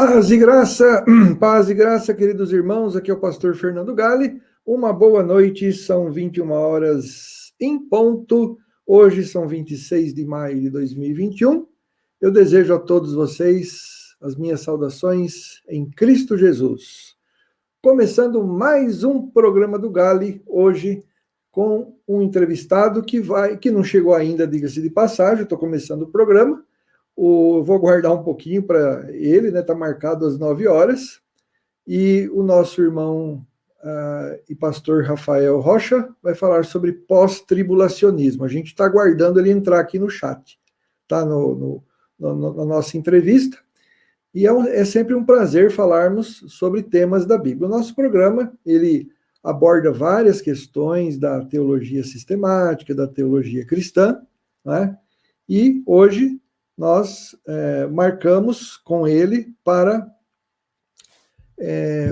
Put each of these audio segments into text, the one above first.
Paz e graça, queridos irmãos, aqui é o pastor Fernando Galli. Uma boa noite, são 21 horas em ponto. Hoje são 26 de maio de 2021. Eu desejo a todos vocês as minhas saudações em Cristo Jesus. Começando mais um programa do Galli, hoje com um entrevistado que não chegou ainda, diga-se de passagem, estou começando o programa. Vou aguardar um pouquinho para ele, né? Está marcado às 9 horas. E o nosso irmão e pastor Rafael Rocha vai falar sobre pós-tribulacionismo. A gente está aguardando ele entrar aqui no chat, tá? Na nossa entrevista. E é sempre um prazer falarmos sobre temas da Bíblia. O nosso programa, ele aborda várias questões da teologia sistemática, da teologia cristã, né? E hoje nós marcamos com ele para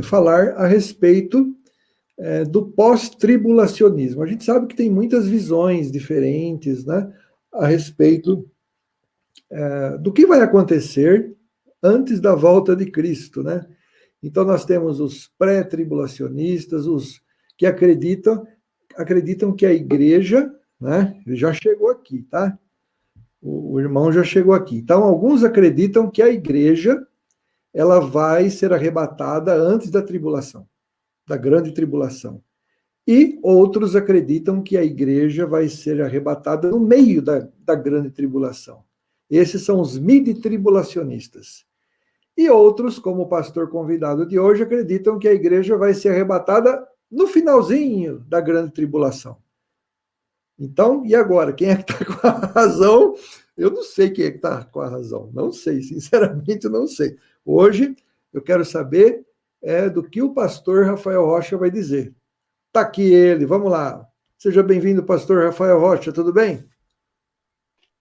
falar a respeito do pós-tribulacionismo. A gente sabe que tem muitas visões diferentes, né, a respeito do que vai acontecer antes da volta de Cristo, né? Então nós temos os pré-tribulacionistas, os que acreditam que a igreja, né, já chegou aqui, tá? O irmão já chegou aqui. Então, alguns acreditam que a igreja ela vai ser arrebatada antes da tribulação, da grande tribulação. E outros acreditam que a igreja vai ser arrebatada no meio da grande tribulação. Esses são os midi-tribulacionistas. E outros, como o pastor convidado de hoje, acreditam que a igreja vai ser arrebatada no finalzinho da grande tribulação. Então, e agora? Quem é que está com a razão? Eu não sei quem é que está com a razão. Não sei, sinceramente, não sei. Hoje, eu quero saber do que o pastor Rafael Rocha vai dizer. Está aqui ele, vamos lá. Seja bem-vindo, pastor Rafael Rocha, tudo bem?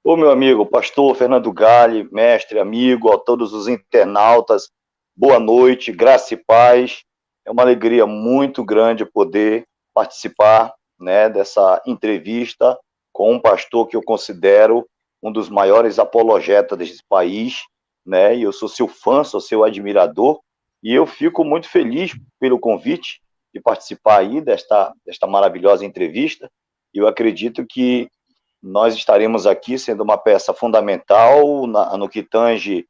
Ô, meu amigo, pastor Fernando Galli, mestre, amigo, a todos os internautas, boa noite, graça e paz. É uma alegria muito grande poder participar, né, dessa entrevista com um pastor que eu considero um dos maiores apologetas desse país, né, e eu sou seu fã, sou seu admirador, e eu fico muito feliz pelo convite de participar aí desta maravilhosa entrevista. Eu acredito que nós estaremos aqui sendo uma peça fundamental no que tange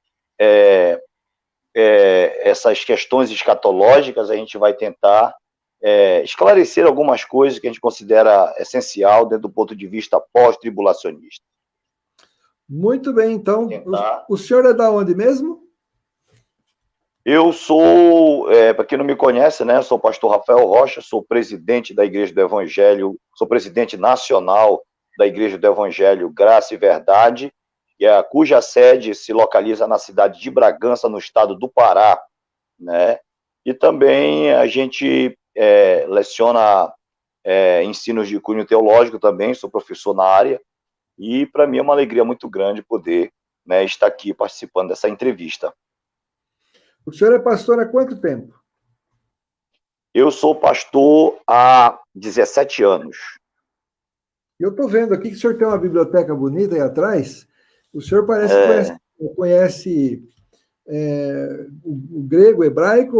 essas questões escatológicas. A gente vai tentar esclarecer algumas coisas que a gente considera essencial dentro do ponto de vista pós-tribulacionista. Muito bem, então. O senhor é da onde mesmo? Eu sou, para quem não me conhece, né, sou o pastor Rafael Rocha, sou presidente da Igreja do Evangelho, sou presidente nacional da Igreja do Evangelho Graça e Verdade, cuja sede se localiza na cidade de Bragança, no estado do Pará, né? E também a gente leciona ensinos de cunho teológico também, sou professor na área, e para mim é uma alegria muito grande poder, né, estar aqui participando dessa entrevista. O senhor é pastor há quanto tempo? Eu sou pastor há 17 anos. Eu estou vendo aqui que o senhor tem uma biblioteca bonita aí atrás. O senhor parece que conhece o grego, o hebraico,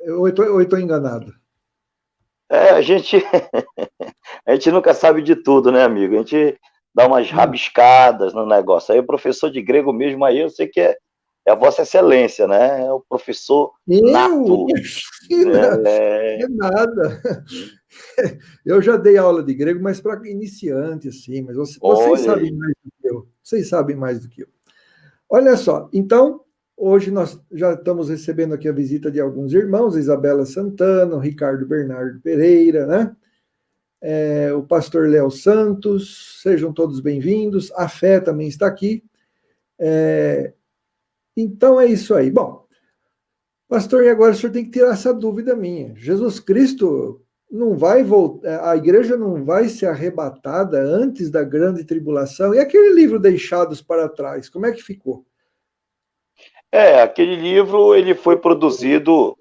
ou eu estou enganado? A gente nunca sabe de tudo, né, amigo? A gente dá umas rabiscadas no negócio. Aí o professor de grego mesmo, aí eu sei que é a Vossa Excelência, né? É o professor nato. É nada. Eu já dei aula de grego, mas para iniciante, assim. Mas vocês sabem mais do que eu. Vocês sabem mais do que eu. Olha só, então, hoje nós já estamos recebendo aqui a visita de alguns irmãos, Isabela Santana, o Ricardo Bernardo Pereira, né? O pastor Léo Santos, sejam todos bem-vindos. A Fé também está aqui. Então é isso aí. Bom, pastor, e agora o senhor tem que tirar essa dúvida minha. Jesus Cristo não vai voltar, a igreja não vai ser arrebatada antes da grande tribulação? E aquele livro Deixados para Trás, como é que ficou? Aquele livro ele foi produzido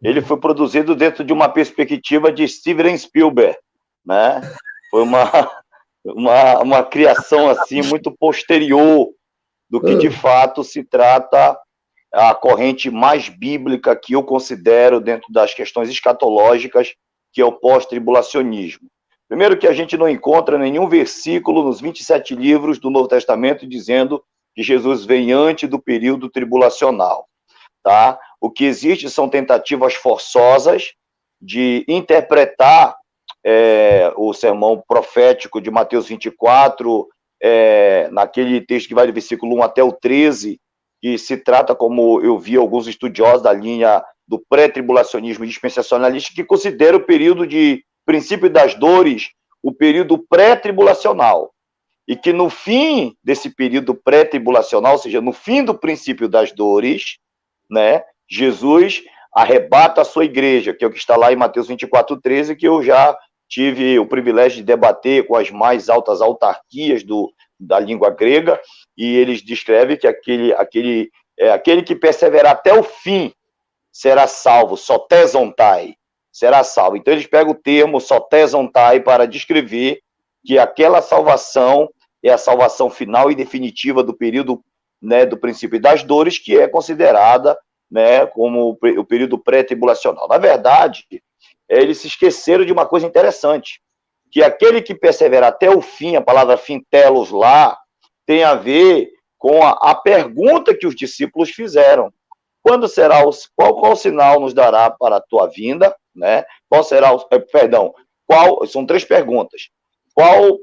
dentro de uma perspectiva de Steven Spielberg, né? Foi uma criação assim muito posterior do que de fato se trata a corrente mais bíblica que eu considero dentro das questões escatológicas, que é o pós-tribulacionismo. Primeiro que a gente não encontra nenhum versículo nos 27 livros do Novo Testamento dizendo que Jesus vem antes do período tribulacional, tá? O que existe são tentativas forçosas de interpretar o sermão profético de Mateus 24, naquele texto que vai do versículo 1 até o 13, que se trata, como eu vi alguns estudiosos da linha do pré-tribulacionismo dispensacionalista, que considera o período de princípio das dores o período pré-tribulacional, e que no fim desse período pré-tribulacional, ou seja, no fim do princípio das dores, né, Jesus arrebata a sua igreja, que é o que está lá em Mateus 24:13, que eu já tive o privilégio de debater com as mais altas autarquias da língua grega, e eles descrevem que aquele que perseverar até o fim será salvo, sotezontai, será salvo. Então eles pegam o termo sotezontai para descrever que aquela salvação é a salvação final e definitiva do período, né, do princípio das dores, que é considerada, né, como o período pré-tribulacional. Na verdade, eles se esqueceram de uma coisa interessante, que aquele que perseverar até o fim, a palavra fim, telos lá, tem a ver com a pergunta que os discípulos fizeram. Qual sinal nos dará para a tua vinda, né? São 3 perguntas. Qual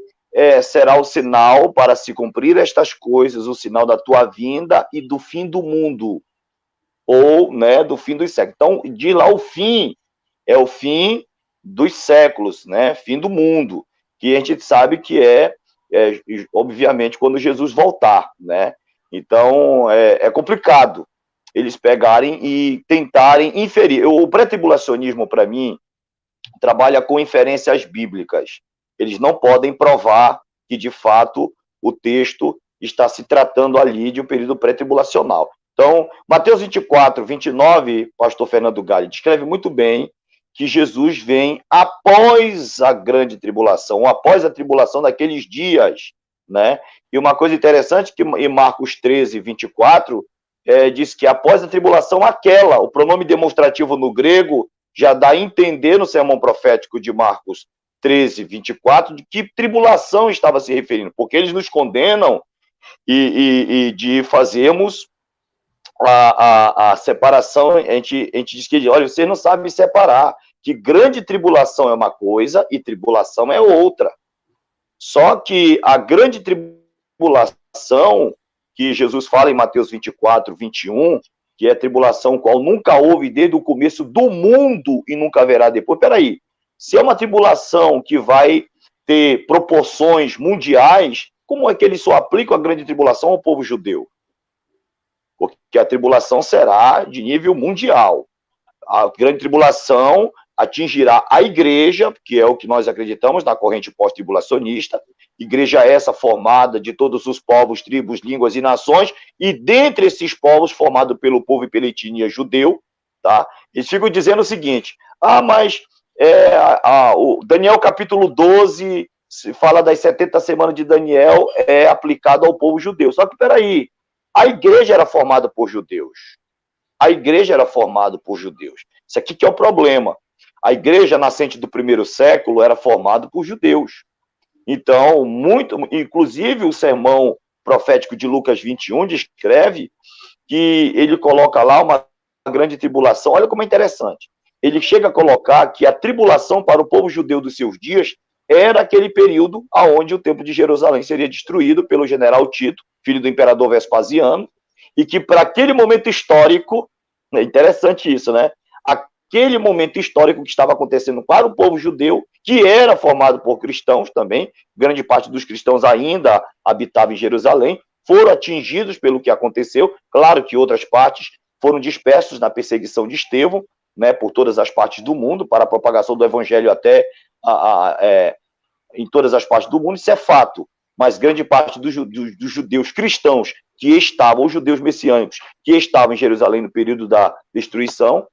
será o sinal para se cumprir estas coisas, o sinal da tua vinda e do fim do mundo, ou, né, do fim dos séculos? Então, de lá o fim é o fim dos séculos, né? Fim do mundo, que a gente sabe que obviamente, quando Jesus voltar, né? Então, é complicado eles pegarem e tentarem inferir. O pré-tribulacionismo, para mim, trabalha com inferências bíblicas. Eles não podem provar que, de fato, o texto está se tratando ali de um período pré-tribulacional. Então, Mateus 24:29, pastor Fernando Galli, descreve muito bem que Jesus vem após a grande tribulação, após a tribulação daqueles dias, né? E uma coisa interessante que em Marcos 13:24, diz que após a tribulação aquela, o pronome demonstrativo no grego já dá a entender no sermão profético de Marcos 13:24 de que tribulação estava se referindo, porque eles nos condenam e de fazermos a separação. A gente diz que, olha, vocês não sabem separar, que grande tribulação é uma coisa e tribulação é outra. Só que a grande tribulação que Jesus fala em Mateus 24:21, que é a tribulação qual nunca houve desde o começo do mundo e nunca haverá depois. Peraí, se é uma tribulação que vai ter proporções mundiais, como é que eles só aplicam a grande tribulação ao povo judeu? Porque a tribulação será de nível mundial. A grande tribulação atingirá a igreja, que é o que nós acreditamos na corrente pós-tribulacionista, igreja essa formada de todos os povos, tribos, línguas e nações, e dentre esses povos formado pelo povo e pela etnia judeu, tá? Eles ficam dizendo o seguinte, mas o Daniel capítulo 12 fala das 70 semanas de Daniel, aplicado ao povo judeu. Só que, peraí, a igreja era formada por judeus. A igreja era formada por judeus. Isso aqui que é o problema. A igreja nascente do primeiro século era formada por judeus. Então, inclusive o sermão profético de Lucas 21 descreve que ele coloca lá uma grande tribulação. Olha como é interessante. Ele chega a colocar que a tribulação para o povo judeu dos seus dias era aquele período onde o templo de Jerusalém seria destruído pelo general Tito, filho do imperador Vespasiano, e que para aquele momento histórico, é interessante isso, né? Aquele momento histórico que estava acontecendo para o povo judeu, que era formado por cristãos também, grande parte dos cristãos ainda habitava em Jerusalém, foram atingidos pelo que aconteceu. Claro que outras partes foram dispersos na perseguição de Estevão, né, por todas as partes do mundo, para a propagação do evangelho até em todas as partes do mundo, isso é fato. Mas grande parte dos judeus cristãos que estavam, os judeus messiânicos, que estavam em Jerusalém no período da destruição,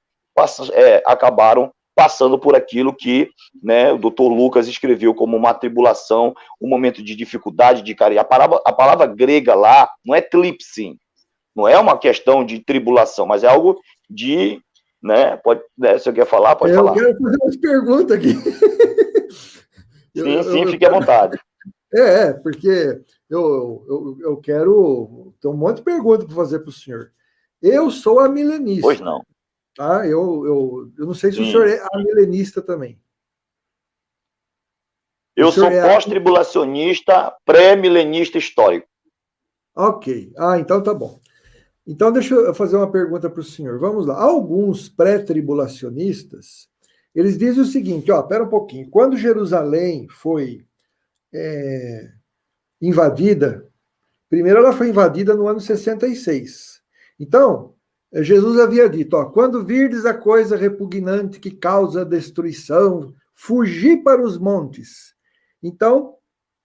acabaram passando por aquilo que, né, o Dr. Lucas escreveu como uma tribulação, um momento de dificuldade, de carinho. A palavra grega lá não é tlipsin, Não é uma questão de tribulação, mas é algo de, né? Pode, né, se você quer falar, pode falar. Eu quero fazer umas perguntas aqui. Sim, fique à vontade. Porque eu quero. Tem um monte de perguntas para fazer para o senhor. Eu sou amilenista. Pois não. Tá? Eu não sei se o senhor é amilenista também. Eu sou pós-tribulacionista, pré-milenista histórico. Ok. Então tá bom. Então, deixa eu fazer uma pergunta para o senhor. Vamos lá. Alguns pré-tribulacionistas, eles dizem o seguinte, espera um pouquinho. Quando Jerusalém foi invadida, primeiro ela foi invadida no ano 66. Então, Jesus havia dito, quando virdes a coisa repugnante que causa destruição, fugi para os montes. Então,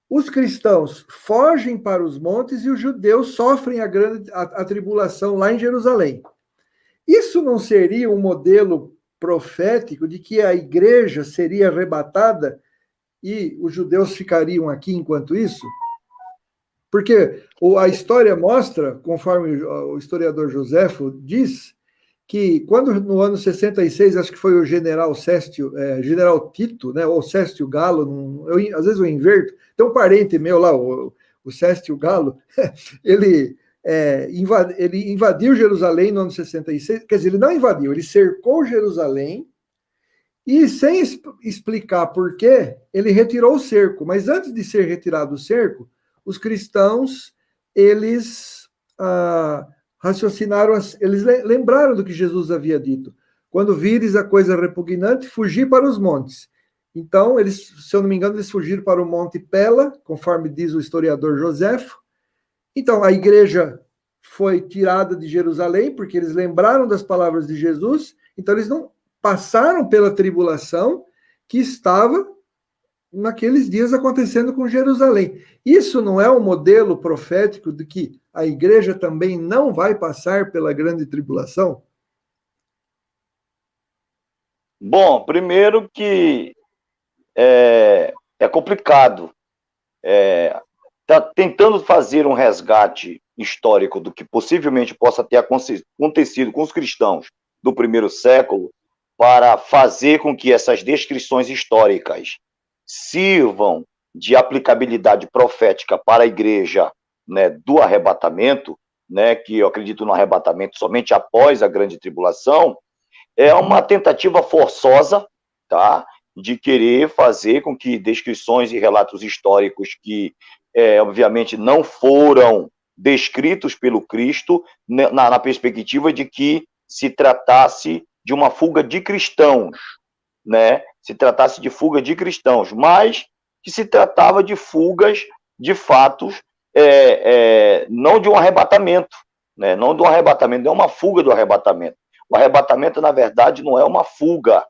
os cristãos fogem para os montes e os judeus sofrem a tribulação lá em Jerusalém. Isso não seria um modelo profético de que a igreja seria arrebatada e os judeus ficariam aqui enquanto isso? Porque a história mostra, conforme o historiador Joséfo diz, que quando no ano 66, acho que foi o general Tito, né, ou Céstio Galo, às vezes eu inverto, tem um parente meu lá, o Céstio Galo, ele invadiu Jerusalém no ano 66, quer dizer, ele não invadiu, ele cercou Jerusalém e, sem explicar por quê, ele retirou o cerco. Mas antes de ser retirado o cerco, os cristãos, eles raciocinaram, eles lembraram do que Jesus havia dito. Quando vires a coisa repugnante, fugir para os montes. Então, eles, se eu não me engano, eles fugiram para o Monte Pela, conforme diz o historiador Joséfo. Então, a igreja foi tirada de Jerusalém, porque eles lembraram das palavras de Jesus, então eles não passaram pela tribulação que estava naqueles dias acontecendo com Jerusalém. Isso não é um modelo profético de que a igreja também não vai passar pela grande tribulação? Bom, primeiro que é complicado. Está tentando fazer um resgate histórico do que possivelmente possa ter acontecido com os cristãos do primeiro século para fazer com que essas descrições históricas sirvam de aplicabilidade profética para a igreja, né, do arrebatamento, né, que eu acredito no arrebatamento somente após a grande tribulação, é uma tentativa forçosa, tá, de querer fazer com que descrições e relatos históricos que, obviamente, não foram descritos pelo Cristo, na perspectiva de que se tratasse de uma fuga de cristãos, né? Se tratasse de fuga de cristãos, mas que se tratava de fugas de fatos, não de um arrebatamento, né? Não de um arrebatamento, não é uma fuga do arrebatamento. O arrebatamento, na verdade, não é uma fuga,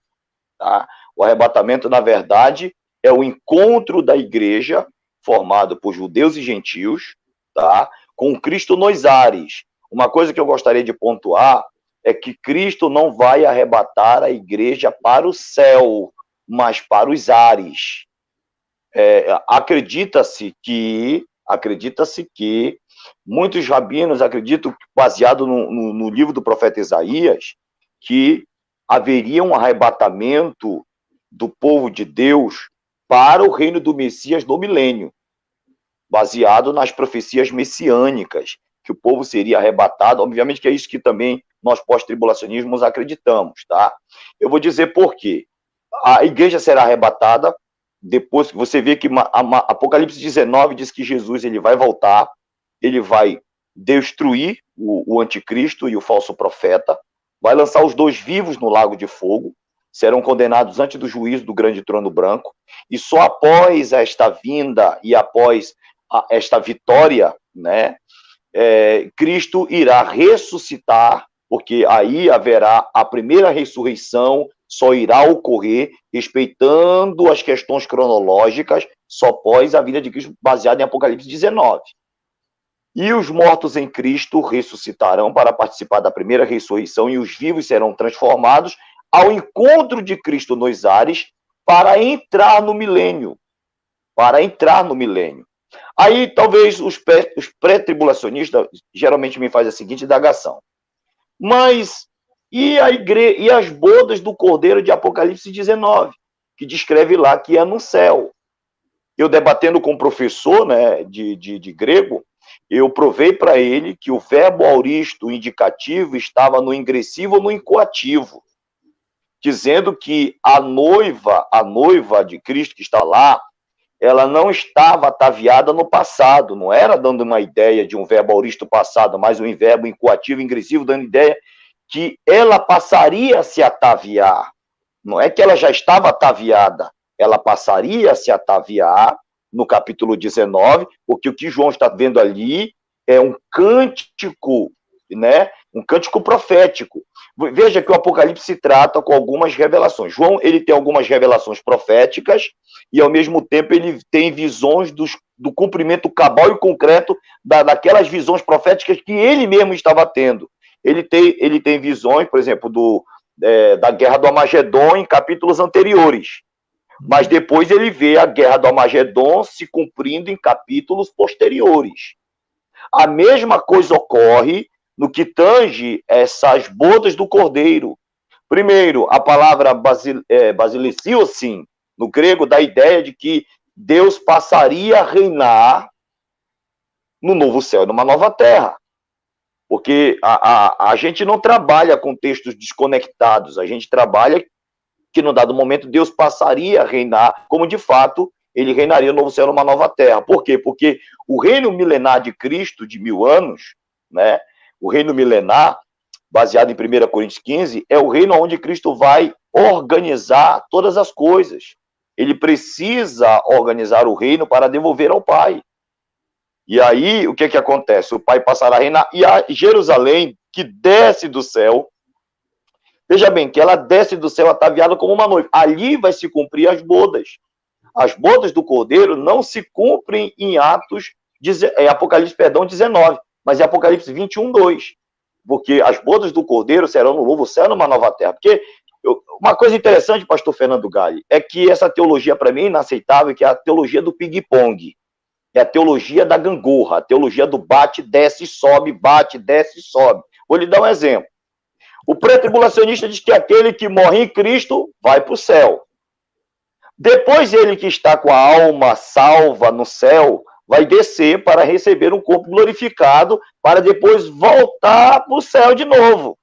tá? O arrebatamento, na verdade, é o encontro da igreja, formado por judeus e gentios, tá? Com Cristo nos ares. Uma coisa que eu gostaria de pontuar é que Cristo não vai arrebatar a igreja para o céu, mas para os ares. Acredita-se que muitos rabinos acreditam, baseado no livro do profeta Isaías, que haveria um arrebatamento do povo de Deus para o reino do Messias no milênio, baseado nas profecias messiânicas, que o povo seria arrebatado. Obviamente que é isso que também nós pós-tribulacionismos acreditamos, tá? Eu vou dizer por quê. A igreja será arrebatada depois que você vê que Apocalipse 19 diz que Jesus ele vai voltar, ele vai destruir o anticristo e o falso profeta, vai lançar os dois vivos no lago de fogo, serão condenados antes do juízo do grande trono branco, e só após esta vinda e após esta vitória, né, Cristo irá ressuscitar, porque aí haverá a primeira ressurreição, só irá ocorrer respeitando as questões cronológicas só após a vinda de Cristo, baseada em Apocalipse 19. E os mortos em Cristo ressuscitarão para participar da primeira ressurreição, e os vivos serão transformados ao encontro de Cristo nos ares para entrar no milênio. Para entrar no milênio. Aí, talvez, os pré-tribulacionistas geralmente me fazem a seguinte indagação. Mas, e as bodas do Cordeiro de Apocalipse 19, que descreve lá que é no céu? Eu debatendo com um professor, né, de grego, eu provei para ele que o verbo auristo indicativo estava no ingressivo ou no incoativo, dizendo que a noiva de Cristo que está lá, ela não estava ataviada no passado, não era dando uma ideia de um verbo auristo passado, mas um verbo incoativo ingressivo dando ideia que ela passaria a se ataviar. Não é que ela já estava ataviada, ela passaria a se ataviar no capítulo 19, porque o que João está vendo ali é um cântico, né? Um cântico profético. Veja que o Apocalipse se trata com algumas revelações. João, ele tem algumas revelações proféticas e, ao mesmo tempo, ele tem visões do cumprimento cabal e concreto daquelas visões proféticas que ele mesmo estava tendo. Ele tem visões, por exemplo, da Guerra do Armagedon em capítulos anteriores. Mas depois ele vê a Guerra do Armagedon se cumprindo em capítulos posteriores. A mesma coisa ocorre no que tange essas bodas do Cordeiro. Primeiro, a palavra basileiosin, no grego, dá a ideia de que Deus passaria a reinar no novo céu e numa nova terra. Porque a gente não trabalha com textos desconectados, a gente trabalha que, num dado momento, Deus passaria a reinar, como de fato ele reinaria no novo céu e numa nova terra. Por quê? Porque o reino milenar de Cristo, de 1000 anos, né? O reino milenar, baseado em 1 Coríntios 15, é o reino onde Cristo vai organizar todas as coisas. Ele precisa organizar o reino para devolver ao Pai. E aí, o que acontece? O Pai passará a reinar, e a Jerusalém, que desce do céu, veja bem, que ela desce do céu ataviada como uma noiva. Ali vai se cumprir as bodas. As bodas do Cordeiro não se cumprem em Apocalipse 19, mas em Apocalipse 21, 2. Porque as bodas do Cordeiro serão no novo céu e numa nova terra. Porque uma coisa interessante, pastor Fernando Galli, é que essa teologia, para mim, é inaceitável, que é a teologia do ping-pong. É a teologia da gangorra, a teologia do bate, desce, sobe, bate, desce, sobe. Vou lhe dar um exemplo. O pré-tribulacionista diz que aquele que morre em Cristo vai para o céu. Depois ele que está com a alma salva no céu, vai descer para receber um corpo glorificado, para depois voltar para o céu de novo.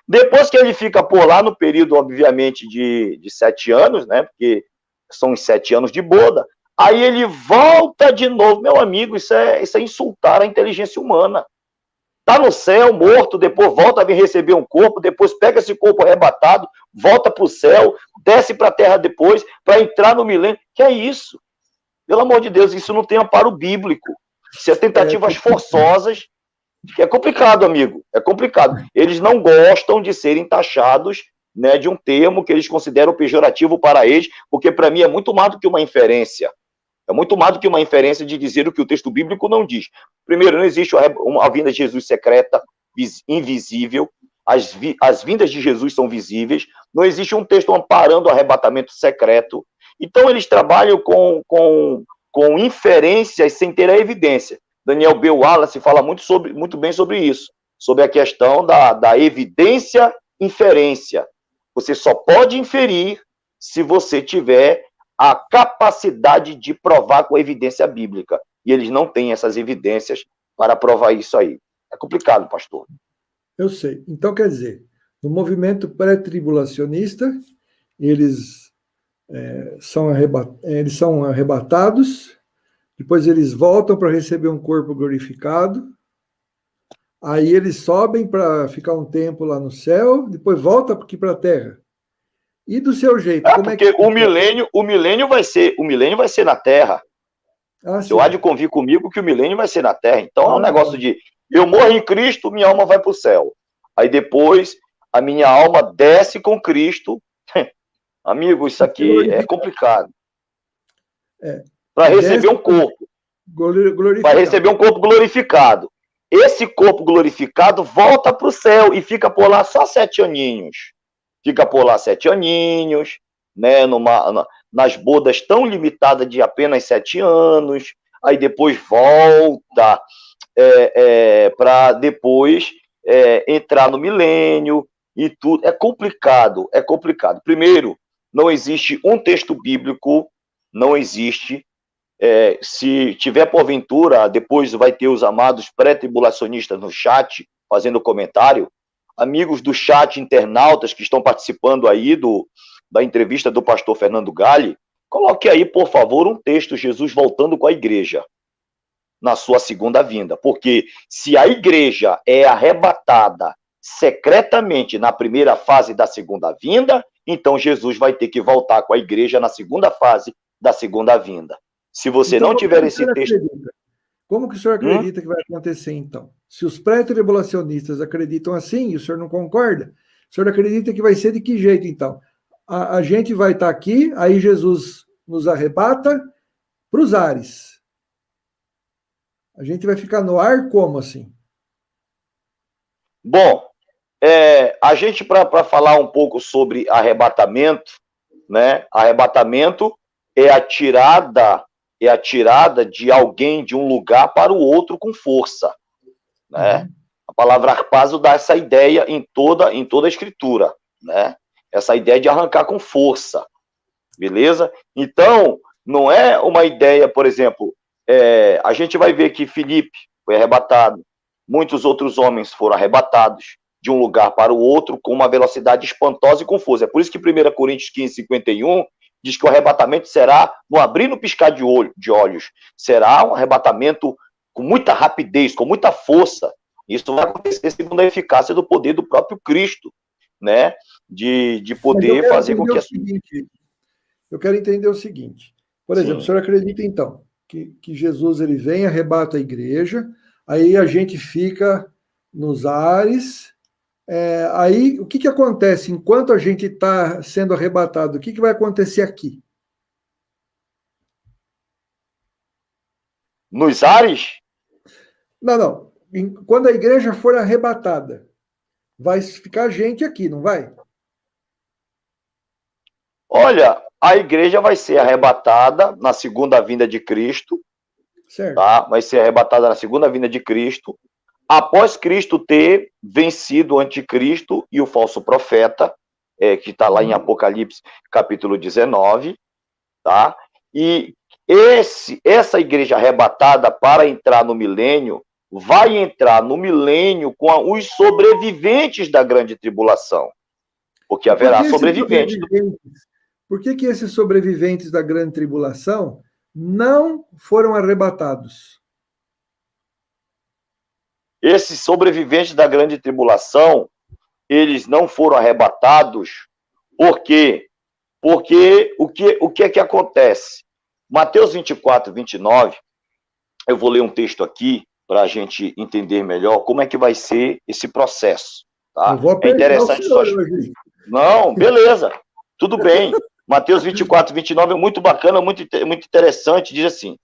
Depois que ele fica por lá, no período, obviamente, de 7 anos, né? Porque são os 7 anos de boda, aí ele volta de novo. Meu amigo, isso é insultar a inteligência humana. Está no céu, morto, depois volta a vir receber um corpo, depois pega esse corpo arrebatado, volta para o céu, desce para a terra depois, para entrar no milênio. Que é isso? Pelo amor de Deus, isso não tem amparo bíblico. Isso é tentativas forçosas, que é complicado, amigo, é complicado. Eles não gostam de serem taxados, né, de um termo que eles consideram pejorativo para eles, porque para mim é muito mais do que uma inferência. É muito mais do que uma inferência de dizer o que o texto bíblico não diz. Primeiro, não existe uma vinda de Jesus secreta, invisível. As vindas de Jesus são visíveis. Não existe um texto amparando o arrebatamento secreto. Então, eles trabalham com inferências sem ter a evidência. Daniel B. Wallace fala muito bem sobre isso, sobre a questão da evidência-inferência. Você só pode inferir se você tiver a capacidade de provar com a evidência bíblica. E eles não têm essas evidências para provar isso aí. É complicado, pastor. Eu sei. Então, quer dizer, no movimento pré-tribulacionista, eles são arrebatados, depois eles voltam para receber um corpo glorificado, aí eles sobem para ficar um tempo lá no céu, depois voltam aqui para a terra. E do seu jeito, como é que... Porque o milênio vai ser na Terra. Você há de convir comigo que o milênio vai ser na Terra. Então é um negócio de, eu morro em Cristo, minha alma vai para o céu. Aí depois, a minha alma desce com Cristo. Amigo, isso aqui é complicado. Para receber um corpo. Para receber um corpo glorificado. Esse corpo glorificado volta para o céu e fica por lá só 7 aninhos. Fica por lá 7 aninhos, né, nas bodas tão limitadas de apenas 7 anos. aí depois volta para depois entrar no milênio e tudo. É complicado, é complicado. Primeiro, não existe um texto bíblico, não existe. Se tiver porventura, depois vai ter os amados pré-tribulacionistas no chat, fazendo comentário. Amigos do chat, internautas que estão participando aí da entrevista do pastor Fernando Galli, coloque aí, por favor, um texto, Jesus voltando com a igreja na sua segunda vinda. Porque se a igreja é arrebatada secretamente na primeira fase da segunda vinda, então Jesus vai ter que voltar com a igreja na segunda fase da segunda vinda. Se você Então, não tiver esse texto... Como que o senhor acredita que vai acontecer, então? Se os pré-tribulacionistas acreditam assim e o senhor não concorda, o senhor acredita que vai ser de que jeito, então? A gente vai estar aqui, aí Jesus nos arrebata para os ares. A gente vai ficar no ar como assim? Bom, a gente, para falar um pouco sobre arrebatamento, né? Arrebatamento é a tirada de alguém de um lugar para o outro com força, né? Uhum. A palavra arpazo dá essa ideia em toda a escritura, né? Essa ideia de arrancar com força, beleza? Então, não é uma ideia, por exemplo, a gente vai ver que Filipe foi arrebatado, muitos outros homens foram arrebatados de um lugar para o outro com uma velocidade espantosa e confusa. É por isso que 1 Coríntios 15:51 diz que o arrebatamento será no abrir e no piscar de olhos. Será um arrebatamento com muita rapidez, com muita força. Isso vai acontecer segundo a eficácia do poder do próprio Cristo, né? De poder fazer com que... Eu quero entender o seguinte. Por exemplo, o senhor acredita, então, que Jesus ele vem, arrebata a igreja, aí a gente fica nos ares... aí, o que acontece enquanto a gente está sendo arrebatado? O que vai acontecer aqui? Nos ares? Não. Quando a igreja for arrebatada, vai ficar gente aqui, não vai? Olha, a igreja vai ser arrebatada na segunda vinda de Cristo. Certo. Tá? Vai ser arrebatada na segunda vinda de Cristo. Após Cristo ter vencido o anticristo e o falso profeta, que está lá em Apocalipse, capítulo 19, tá? E essa igreja arrebatada para entrar no milênio, vai entrar no milênio com os sobreviventes da grande tribulação, porque haverá sobreviventes. Por que esses sobreviventes da grande tribulação não foram arrebatados? Esses sobreviventes da grande tribulação, eles não foram arrebatados, por quê? Porque o que é que acontece? Mateus 24:29, eu vou ler um texto aqui para a gente entender melhor como é que vai ser esse processo. Tá? É interessante só... Não, beleza, tudo bem. Mateus 24:29 é muito bacana, muito interessante, diz assim: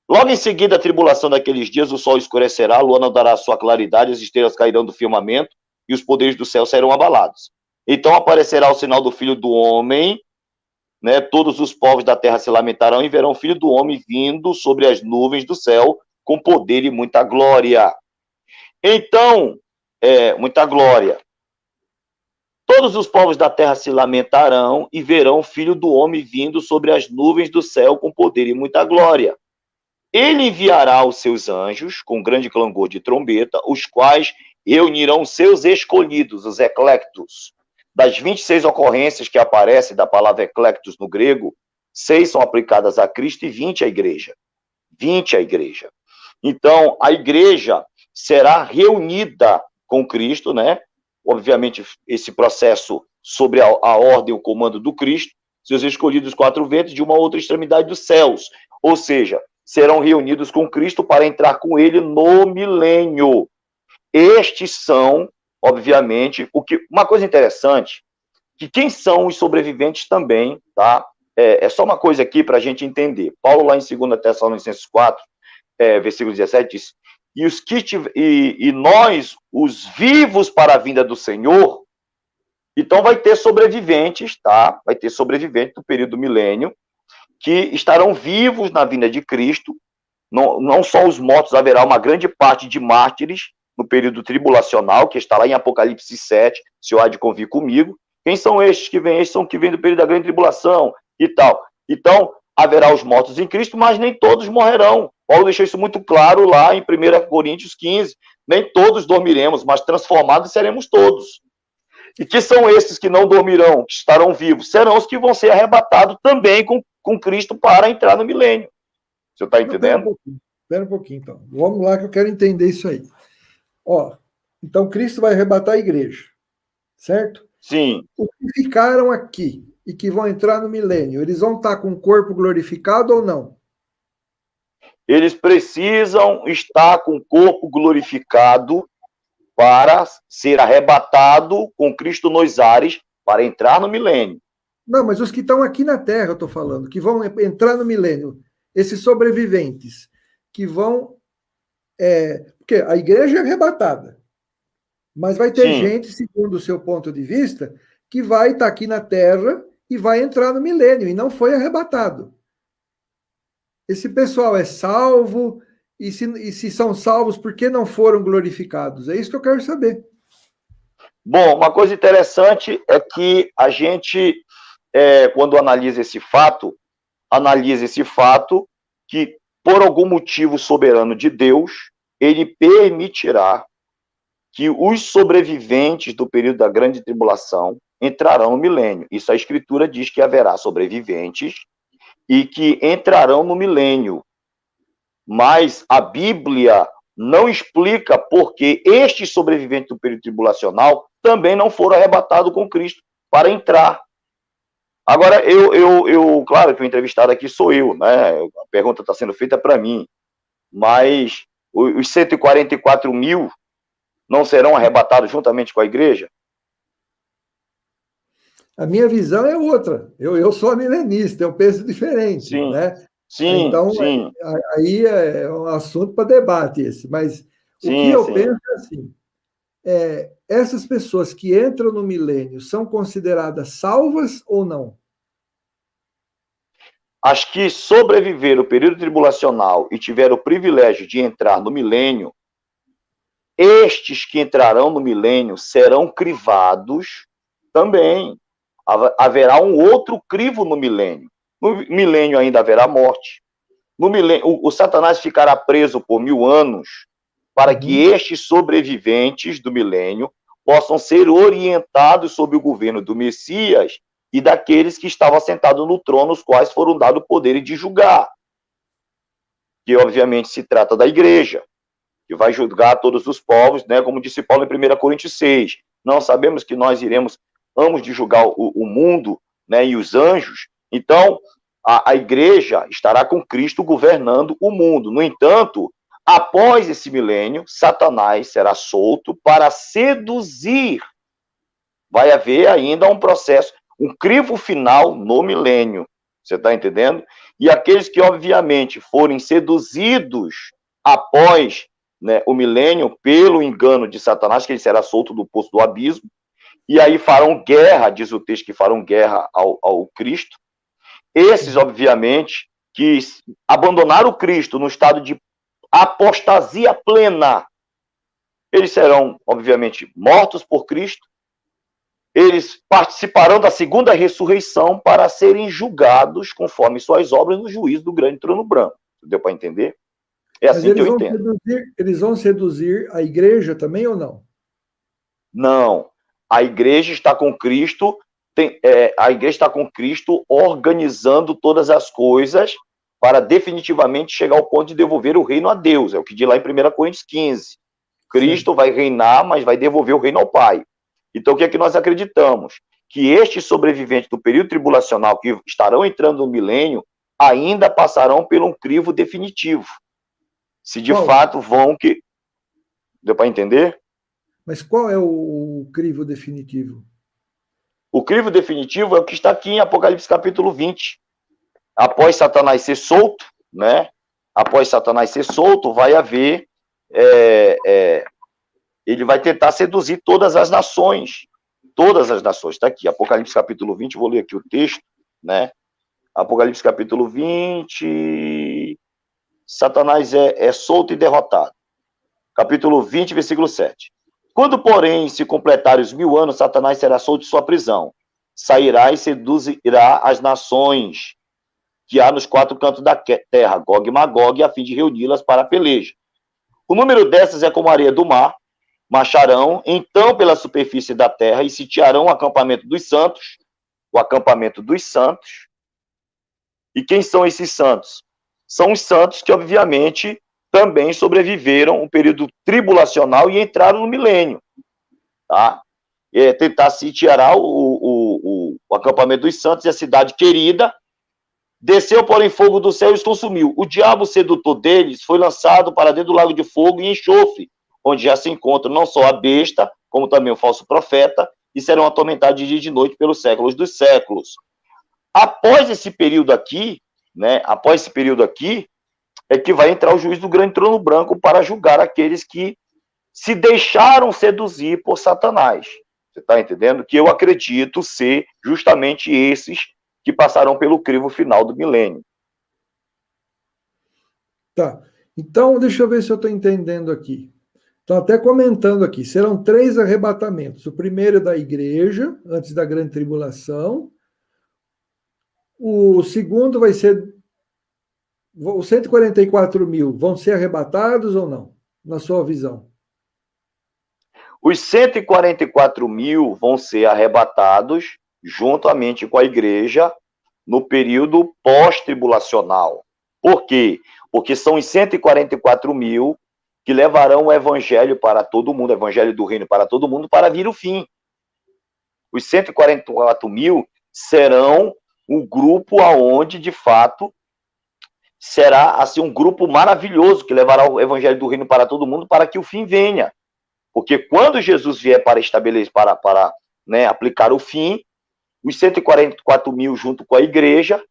logo em seguida, a tribulação daqueles dias, o sol escurecerá, a lua não dará sua claridade, as estrelas cairão do firmamento e os poderes do céu serão abalados. Então aparecerá o sinal do Filho do Homem, né? Todos os povos da terra se lamentarão e verão o Filho do Homem vindo sobre as nuvens do céu com poder e muita glória. Então, muita glória. Todos os povos da terra se lamentarão e verão o Filho do Homem vindo sobre as nuvens do céu com poder e muita glória. Ele enviará os seus anjos com grande clangor de trombeta, os quais reunirão seus escolhidos, os eclectos. Das 26 ocorrências que aparecem da palavra eclectos no grego, 6 são aplicadas a Cristo e 20 à igreja. 20 à igreja. Então, a igreja será reunida com Cristo, né? Obviamente, esse processo sobre a ordem e o comando do Cristo, seus escolhidos 4 ventos de uma outra extremidade dos céus. Ou seja, serão reunidos com Cristo para entrar com ele no milênio. Estes são, obviamente, uma coisa interessante, que quem são os sobreviventes também, tá? É só uma coisa aqui para a gente entender. Paulo, lá em 2 Tessalonicenses 4, versículo 17, diz: e nós, os vivos para a vinda do Senhor, então vai ter sobreviventes, tá? Vai ter sobreviventes do período do milênio, que estarão vivos na vinda de Cristo, não só os mortos, haverá uma grande parte de mártires no período tribulacional, que está lá em Apocalipse 7, se há de convir comigo. Quem são estes que vêm? Estes são que vêm do período da grande tribulação e tal. Então, haverá os mortos em Cristo, mas nem todos morrerão. Paulo deixou isso muito claro lá em 1 Coríntios 15. Nem todos dormiremos, mas transformados seremos todos. E que são esses que não dormirão, que estarão vivos? Serão os que vão ser arrebatados também com Cristo para entrar no milênio. Você está entendendo? Espera um pouquinho, então. Vamos lá que eu quero entender isso aí. Ó, então Cristo vai arrebatar a igreja, certo? Sim. Os que ficaram aqui e que vão entrar no milênio, eles vão estar com o corpo glorificado ou não? Eles precisam estar com o corpo glorificado para ser arrebatado com Cristo nos ares para entrar no milênio. Não, mas os que estão aqui na Terra, eu estou falando, que vão entrar no milênio, esses sobreviventes, que vão... porque a igreja é arrebatada, mas vai ter gente, segundo o seu ponto de vista, que vai estar aqui na Terra e vai entrar no milênio, e não foi arrebatado. Esse pessoal é salvo, e se são salvos, por que não foram glorificados? É isso que eu quero saber. Bom, uma coisa interessante é que a gente, quando analisa esse fato que, por algum motivo soberano de Deus, ele permitirá que os sobreviventes do período da grande tribulação entrarão no milênio. Isso a Escritura diz que haverá sobreviventes e que entrarão no milênio. Mas a Bíblia não explica por que estes sobreviventes do período tribulacional também não foram arrebatados com Cristo para entrar. Agora, claro que o entrevistado aqui sou eu, né? A pergunta está sendo feita para mim, mas os 144 mil não serão arrebatados juntamente com a igreja? A minha visão é outra. Eu sou milenista, eu penso diferente, sim, né? Sim, então, sim. Aí é um assunto para debate esse. Mas o que eu penso é assim, essas pessoas que entram no milênio são consideradas salvas ou não? As que sobreviveram o período tribulacional e tiveram o privilégio de entrar no milênio, estes que entrarão no milênio serão crivados também. Haverá um outro crivo no milênio. No milênio ainda haverá morte. No milênio, o Satanás ficará preso por 1000 anos para que estes sobreviventes do milênio possam ser orientados sob o governo do Messias e daqueles que estavam sentados no trono, os quais foram dados o poder de julgar. Que, obviamente, se trata da igreja, que vai julgar todos os povos, né, como disse Paulo em 1 Coríntios 6. Não sabemos que nós vamos de julgar o mundo, né, e os anjos. Então, a igreja estará com Cristo governando o mundo. No entanto, após esse milênio, Satanás será solto para seduzir. Vai haver ainda um processo, um crivo final no milênio. Você está entendendo? E aqueles que, obviamente, forem seduzidos após, né, o milênio, pelo engano de Satanás, que ele será solto do poço do abismo, e aí farão guerra, diz o texto que farão guerra ao Cristo. Esses, obviamente, que abandonaram o Cristo no estado de apostasia plena, eles serão, obviamente, mortos por Cristo. Eles participarão da segunda ressurreição para serem julgados conforme suas obras no juízo do grande trono branco. Deu para entender? É assim que eu entendo. Eles vão seduzir a igreja também ou não? Não. A igreja está com Cristo, a igreja está com Cristo organizando todas as coisas para definitivamente chegar ao ponto de devolver o reino a Deus. É o que diz lá em 1 Coríntios 15. Cristo vai reinar, mas vai devolver o reino ao Pai. Então, o que é que nós acreditamos? Que estes sobreviventes do período tribulacional que estarão entrando no milênio ainda passarão por um crivo definitivo. Se de fato vão que... Deu para entender? Mas qual é o crivo definitivo? O crivo definitivo é o que está aqui em Apocalipse capítulo 20. Após Satanás ser solto, né? Após Satanás ser solto, vai haver... ele vai tentar seduzir todas as nações. Todas as nações. Está aqui, Apocalipse capítulo 20, vou ler aqui o texto, né? Apocalipse capítulo 20... Satanás é solto e derrotado. Capítulo 20, versículo 7. Quando, porém, se completarem os 1000 anos, Satanás será solto de sua prisão. Sairá e seduzirá as nações que há nos 4 cantos da terra, Gog e Magog, a fim de reuni-las para a peleja. O número dessas é como a areia do mar, marcharão então pela superfície da terra e sitiarão o acampamento dos santos, E quem são esses santos? São os santos que, obviamente, também sobreviveram o período tribulacional e entraram no milênio. Tá? Tentar sitiar o acampamento dos santos e a cidade querida. Desceu, porém, fogo do céu e os consumiu. O diabo sedutor deles foi lançado para dentro do lago de fogo e enxofre, onde já se encontra não só a besta, como também o falso profeta, e serão atormentados de dia e de noite pelos séculos dos séculos. Após esse período aqui, é que vai entrar o juiz do grande trono branco para julgar aqueles que se deixaram seduzir por Satanás. Você está entendendo? Que eu acredito ser justamente esses que passarão pelo crivo final do milênio. Tá. Então, deixa eu ver se eu estou entendendo aqui. Estão até comentando aqui. Serão 3 arrebatamentos. O primeiro é da igreja, antes da grande tribulação. O segundo vai ser... Os 144 mil vão ser arrebatados ou não? Na sua visão? Os 144 mil vão ser arrebatados juntamente com a igreja no período pós-tribulacional. Por quê? Porque são os 144 mil que levarão o evangelho para todo mundo, o evangelho do reino para todo mundo, para vir o fim. Os 144 mil serão um grupo aonde, de fato, será assim um grupo maravilhoso que levará o evangelho do reino para todo mundo para que o fim venha. Porque quando Jesus vier para estabelecer, para aplicar o fim, os 144 mil junto com a igreja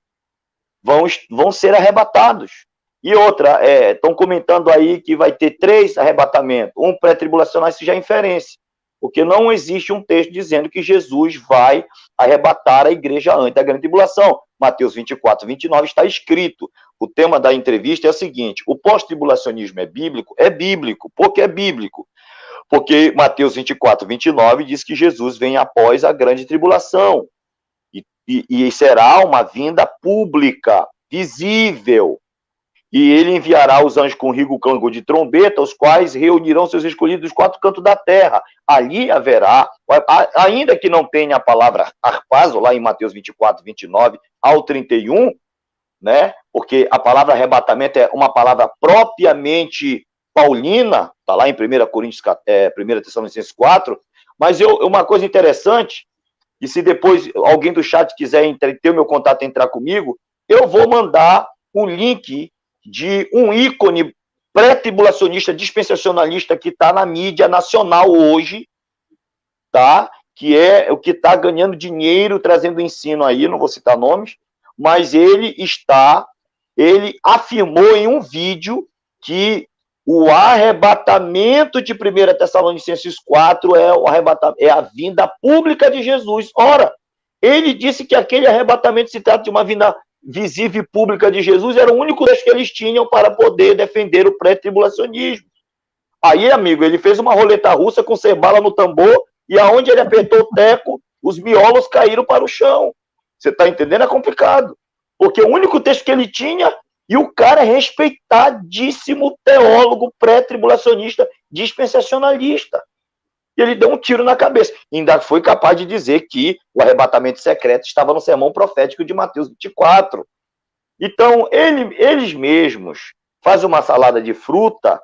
vão ser arrebatados. E outra, estão comentando aí que vai ter 3 arrebatamentos, um pré-tribulacional, isso já é inferência, porque não existe um texto dizendo que Jesus vai arrebatar a igreja antes da grande tribulação. Mateus 24, 29 está escrito. O tema da entrevista é o seguinte: o pós-tribulacionismo é bíblico? É bíblico. Por que é bíblico? Porque Mateus 24, 29 diz que Jesus vem após a grande tribulação. E será uma vinda pública, visível. E ele enviará os anjos com rigo clangor de trombeta, os quais reunirão seus escolhidos dos 4 cantos da terra. Ali haverá, ainda que não tenha a palavra harpazo, lá em Mateus 24, 29 ao 31, né? Porque a palavra arrebatamento é uma palavra propriamente paulina, está lá em 1 Tessalonicenses 4, mas uma coisa interessante, e se depois alguém do chat quiser ter o meu contato e entrar comigo, eu vou mandar um link de um ícone pré-tribulacionista, dispensacionalista, que está na mídia nacional hoje, tá? Que é o que está ganhando dinheiro, trazendo ensino aí, não vou citar nomes, mas ele afirmou em um vídeo que o arrebatamento de 1 Tessalonicenses 4 é a vinda pública de Jesus. Ora, ele disse que aquele arrebatamento se trata de uma vinda visível e pública de Jesus, era o único texto que eles tinham para poder defender o pré-tribulacionismo. Aí, amigo, ele fez uma roleta russa com cebala no tambor, e aonde ele apertou o teco, os miolos caíram para o chão. Você está entendendo? É complicado. Porque o único texto que ele tinha, e o cara é respeitadíssimo teólogo pré-tribulacionista, dispensacionalista. E ele deu um tiro na cabeça. E ainda foi capaz de dizer que o arrebatamento secreto estava no sermão profético de Mateus 24. Então, eles mesmos fazem uma salada de fruta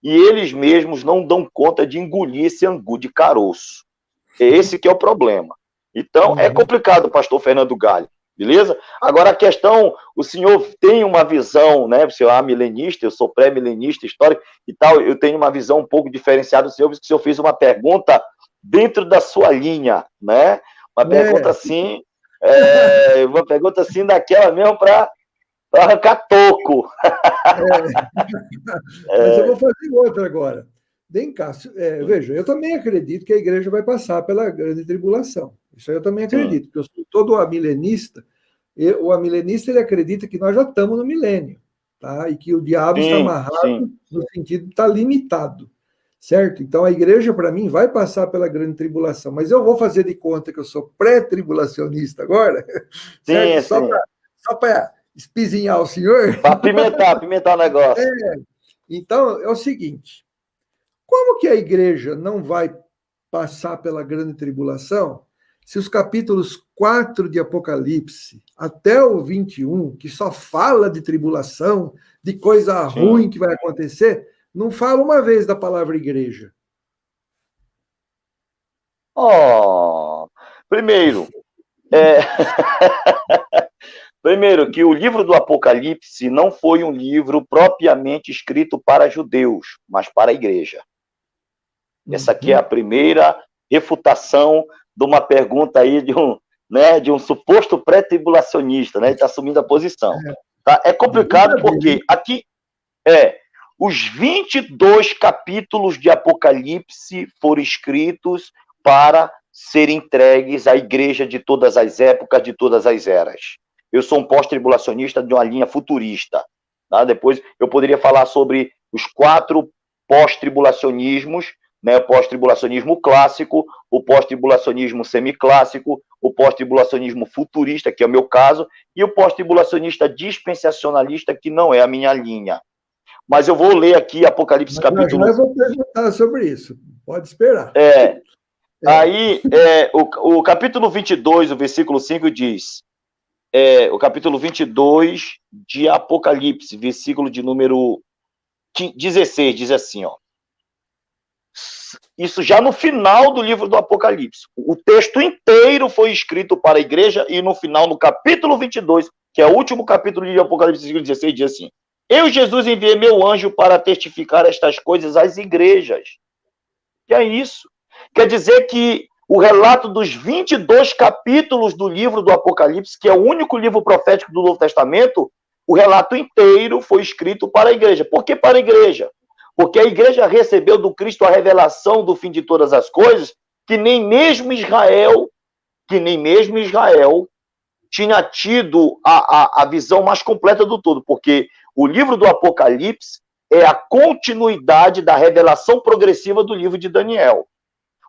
e eles mesmos não dão conta de engolir esse angu de caroço. Esse que é o problema. Então, é complicado, pastor Fernando Galli. Beleza? Agora a questão, o senhor tem uma visão, né? O senhor é milenista, eu sou pré-milenista, histórico e tal, eu tenho uma visão um pouco diferenciada do senhor, porque o senhor fez uma pergunta dentro da sua linha, né? Uma pergunta assim, daquela mesmo para arrancar toco. Mas eu vou fazer outra agora. Vem cá, veja, eu também acredito que a igreja vai passar pela grande tribulação. Isso aí eu também acredito, porque eu sou todo amilenista. O amilenista ele acredita que nós já estamos no milênio. tá? E que o diabo está Sim, amarrado sim. no sentido de estar limitado, certo? Então a igreja, para mim, vai passar pela grande tribulação, mas eu vou fazer de conta que eu sou pré-tribulacionista agora, certo? Sim, sim. Só para espizinhar o senhor. Para apimentar o negócio. Então, é o seguinte, como que a igreja não vai passar pela grande tribulação se os capítulos 4 de Apocalipse até o 21, que só fala de tribulação, de coisa Sim. ruim que vai acontecer, não fala uma vez da palavra igreja? Oh, primeiro, é... primeiro, que o livro do Apocalipse não foi um livro propriamente escrito para judeus, mas para a igreja. Essa aqui é a primeira refutação de uma pergunta aí de um suposto pré-tribulacionista, né? Ele está assumindo a posição. Tá? É complicado porque aqui os 22 capítulos de Apocalipse foram escritos para serem entregues à igreja de todas as épocas, de todas as eras. Eu sou um pós-tribulacionista de uma linha futurista. Tá? Depois eu poderia falar sobre os 4 pós-tribulacionismos, né? O pós-tribulacionismo clássico, o pós-tribulacionismo semiclássico, o pós-tribulacionismo futurista, que é o meu caso, e o pós-tribulacionista dispensacionalista, que não é a minha linha. Mas eu vou ler aqui Apocalipse capítulo... Já vou perguntar sobre isso, pode esperar. Aí, o capítulo 22, o versículo 5 diz, o capítulo 22 de Apocalipse, versículo de número 16, diz assim, ó, isso já no final do livro do Apocalipse. O texto inteiro foi escrito para a igreja e no final, no capítulo 22, que é o último capítulo de Apocalipse, versículo 16, diz assim, eu, Jesus, enviei meu anjo para testificar estas coisas às igrejas. Que é isso? Quer dizer que o relato dos 22 capítulos do livro do Apocalipse, que é o único livro profético do Novo Testamento, o relato inteiro foi escrito para a igreja. Por que para a igreja? Porque a igreja recebeu do Cristo a revelação do fim de todas as coisas, que nem mesmo Israel tinha tido a visão mais completa do todo, porque o livro do Apocalipse é a continuidade da revelação progressiva do livro de Daniel.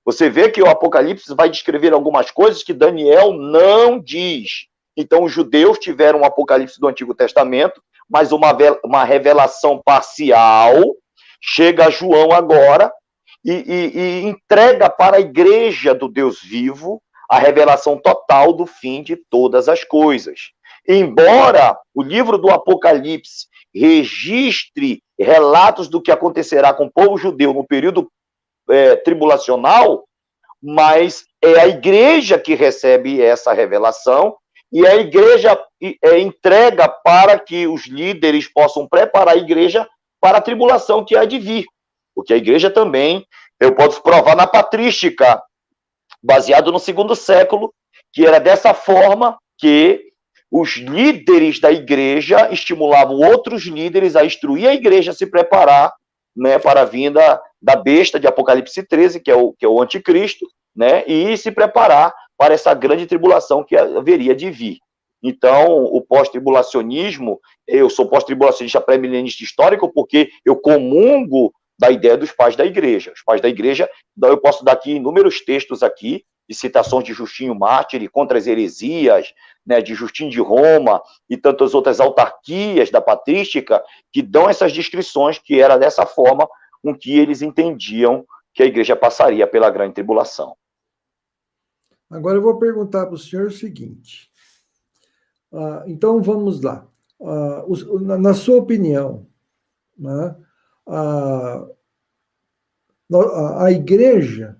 Você vê que o Apocalipse vai descrever algumas coisas que Daniel não diz. Então, os judeus tiveram um Apocalipse do Antigo Testamento, mas uma revelação parcial. Chega a João agora e entrega para a igreja do Deus vivo a revelação total do fim de todas as coisas. Embora o livro do Apocalipse registre relatos do que acontecerá com o povo judeu no período tribulacional, mas é a igreja que recebe essa revelação e a igreja entrega para que os líderes possam preparar a igreja para a tribulação que há de vir. Porque a igreja também, eu posso provar na patrística, baseado no 2º século, que era dessa forma que os líderes da igreja estimulavam outros líderes a instruir a igreja a se preparar, né, para a vinda da besta de Apocalipse 13, que é o anticristo, né, e se preparar para essa grande tribulação que haveria de vir. Então, o pós-tribulacionismo, eu sou pós-tribulacionista pré-milenista histórico porque eu comungo da ideia dos pais da igreja. Os pais da igreja, então eu posso dar aqui inúmeros textos aqui, de citações de Justinho Mártir contra as heresias, né, de Justinho de Roma e tantas outras autarquias da patrística que dão essas descrições que era dessa forma com que eles entendiam que a igreja passaria pela grande tribulação. Agora eu vou perguntar para o senhor o seguinte. Então vamos lá. Na sua opinião, né, a igreja,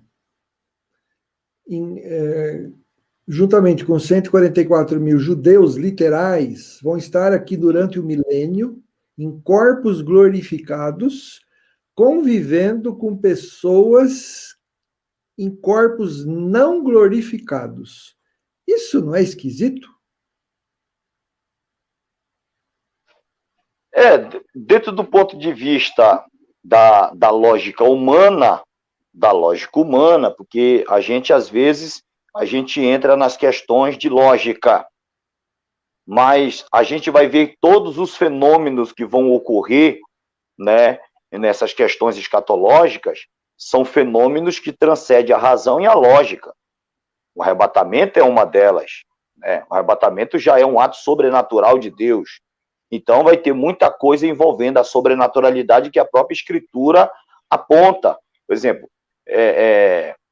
juntamente com 144 mil judeus literais, vão estar aqui durante o milênio, em corpos glorificados, convivendo com pessoas em corpos não glorificados. Isso não é esquisito? Dentro do ponto de vista da lógica humana, porque a gente, às vezes, entra nas questões de lógica, mas a gente vai ver todos os fenômenos que vão ocorrer, né, nessas questões escatológicas, são fenômenos que transcendem a razão e a lógica. O arrebatamento é uma delas, né? O arrebatamento já é um ato sobrenatural de Deus. Então vai ter muita coisa envolvendo a sobrenaturalidade que a própria Escritura aponta. Por exemplo,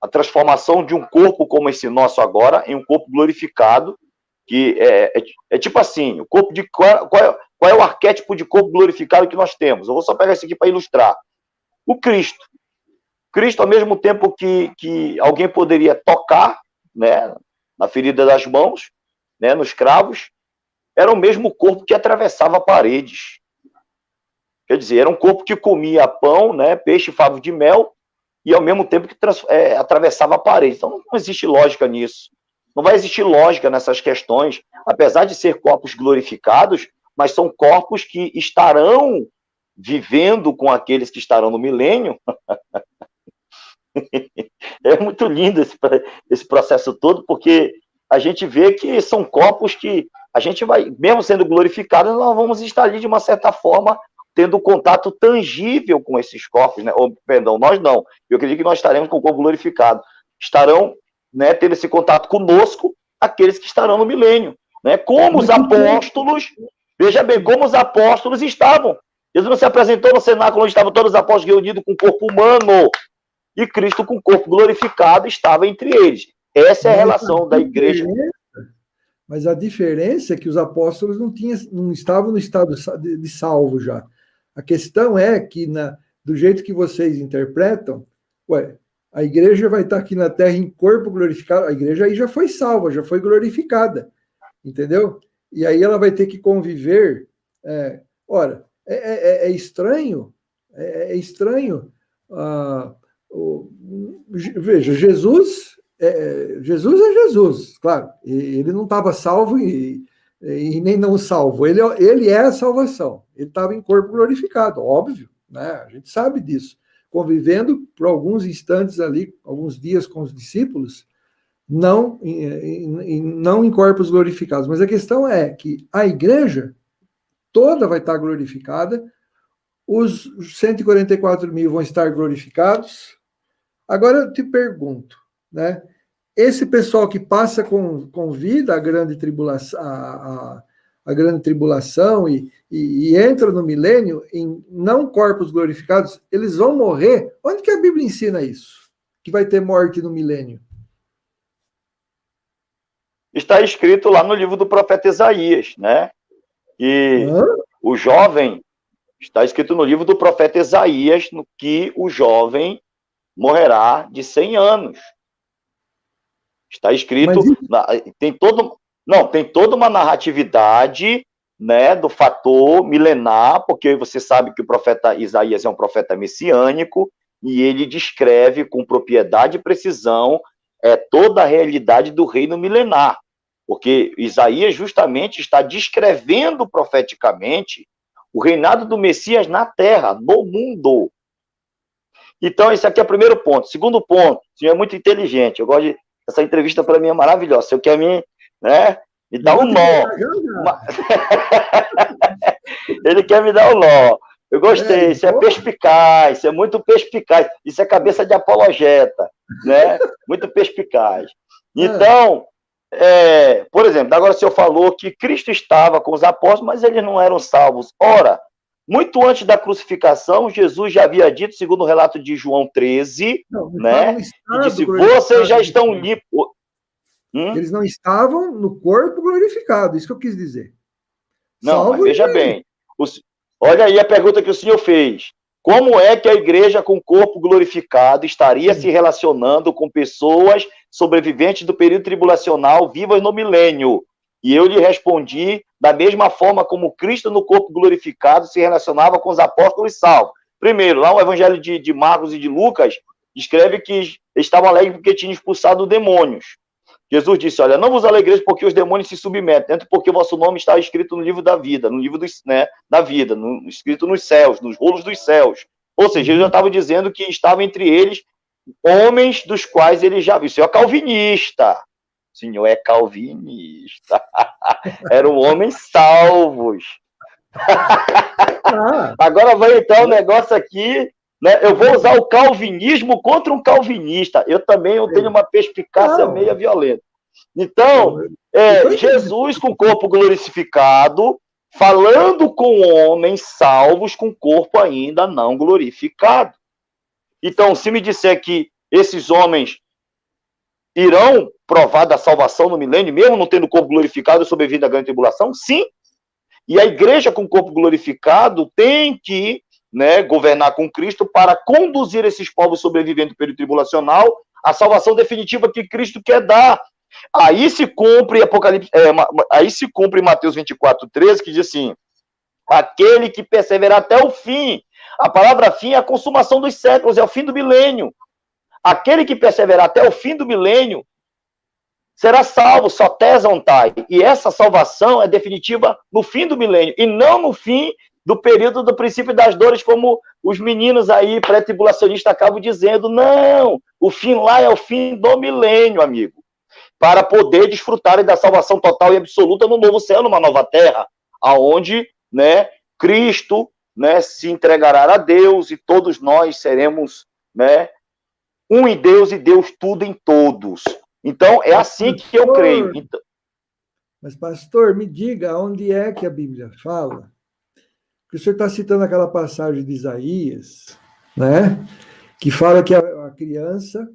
a transformação de um corpo como esse nosso agora em um corpo glorificado, que é tipo assim, o corpo de qual é o arquétipo de corpo glorificado que nós temos? Eu vou só pegar isso aqui para ilustrar. O Cristo. Cristo, ao mesmo tempo que alguém poderia tocar, né, na ferida das mãos, né, nos cravos, era o mesmo corpo que atravessava paredes. Quer dizer, era um corpo que comia pão, né, peixe, favo de mel, e ao mesmo tempo que atravessava paredes. Então não existe lógica nisso. Não vai existir lógica nessas questões, apesar de ser corpos glorificados, mas são corpos que estarão vivendo com aqueles que estarão no milênio. É muito lindo esse processo todo, porque a gente vê que são corpos que a gente vai, mesmo sendo glorificados, nós vamos estar ali de uma certa forma tendo contato tangível com esses corpos, né? Ou, perdão, nós não. Eu acredito que nós estaremos com o corpo glorificado. Estarão, né, tendo esse contato conosco aqueles que estarão no milênio, né? Como os apóstolos, veja bem, como os apóstolos estavam. Jesus não se apresentou no cenáculo onde estavam todos os apóstolos reunidos com o corpo humano, e Cristo com o corpo glorificado estava entre eles. Essa é a relação da igreja. Mas a diferença é que os apóstolos não estavam no estado de salvo já. A questão é que, do jeito que vocês interpretam, a igreja vai estar aqui na terra em corpo glorificado, a igreja aí já foi salva, já foi glorificada, entendeu? E aí ela vai ter que conviver. É estranho, veja, Jesus é Jesus, claro, ele não estava salvo e nem não salvo, ele é a salvação, ele estava em corpo glorificado, óbvio, né? A gente sabe disso, convivendo por alguns instantes ali, alguns dias com os discípulos, não em corpos glorificados, mas a questão é que a igreja toda vai estar glorificada, os 144 mil vão estar glorificados. Agora eu te pergunto, né? Esse pessoal que passa com vida a grande tribulação, a grande tribulação e entra no milênio em não corpos glorificados, eles vão morrer? Onde que a Bíblia ensina isso? Que vai ter morte no milênio? Está escrito lá no livro do profeta Isaías, né? E o jovem, está escrito no livro do profeta Isaías, que o jovem morrerá de 100 anos. Está escrito, tem toda uma narratividade, né, do fator milenar, porque você sabe que o profeta Isaías é um profeta messiânico, e ele descreve com propriedade e precisão toda a realidade do reino milenar, porque Isaías justamente está descrevendo profeticamente o reinado do Messias na terra, no mundo. Então, esse aqui é o primeiro ponto. Segundo ponto, o senhor é muito inteligente. Essa entrevista para mim é maravilhosa. O senhor quer me dar um nó. Ele quer me dar um nó. Eu gostei. Isso é perspicaz. Isso é muito perspicaz. Isso é cabeça de apologeta, né? Muito perspicaz. Então, por exemplo, agora o senhor falou que Cristo estava com os apóstolos, mas eles não eram salvos. Ora, muito antes da crucificação, Jesus já havia dito, segundo o relato de João 13, né? Que disse, vocês já estão limpos. Eles não estavam no corpo glorificado, isso que eu quis dizer. Não, mas veja bem. Olha aí a pergunta que o senhor fez. Como é que a igreja com corpo glorificado estaria se relacionando com pessoas sobreviventes do período tribulacional vivas no milênio? E eu lhe respondi da mesma forma como Cristo no corpo glorificado se relacionava com os apóstolos salvos. Primeiro, lá no Evangelho de Marcos e de Lucas, escreve que estavam alegres porque tinham expulsado demônios. Jesus disse, olha, não vos alegreis porque os demônios se submetem, tanto porque o vosso nome está escrito no livro da vida, no livro da vida, escrito nos céus, nos rolos dos céus. Ou seja, ele já estava dizendo que estava entre eles homens dos quais ele já viu. Isso é calvinista. O senhor é calvinista. Eram homens salvos. Agora vai entrar um negócio aqui, né? Eu vou usar o calvinismo contra um calvinista. Eu tenho uma perspicácia meia violenta. Então, Jesus com o corpo glorificado, falando com homens salvos com corpo ainda não glorificado. Então, se me disser que esses homens irão provar da salvação no milênio, mesmo não tendo corpo glorificado, sobrevindo à grande tribulação, sim. E a igreja com corpo glorificado tem que, né, governar com Cristo para conduzir esses povos sobrevivendo do período tribulacional à salvação definitiva que Cristo quer dar. Aí se cumpre aí se cumpre Mateus 24:13, que diz assim: aquele que perseverar até o fim. A palavra fim é a consumação dos séculos, é o fim do milênio. Aquele que perseverar até o fim do milênio será salvo, sotesontai. E essa salvação é definitiva no fim do milênio, e não no fim do período do princípio das dores, como os meninos aí pré-tribulacionistas acabam dizendo. Não, o fim lá é o fim do milênio, amigo. Para poder desfrutarem da salvação total e absoluta no novo céu, numa nova terra, aonde, né, Cristo, né, se entregará a Deus e todos nós seremos, né, um em Deus e Deus tudo em todos. Então, é assim que eu creio. Então... Mas, pastor, me diga onde é que a Bíblia fala. Porque o senhor está citando aquela passagem de Isaías, né, que fala que a criança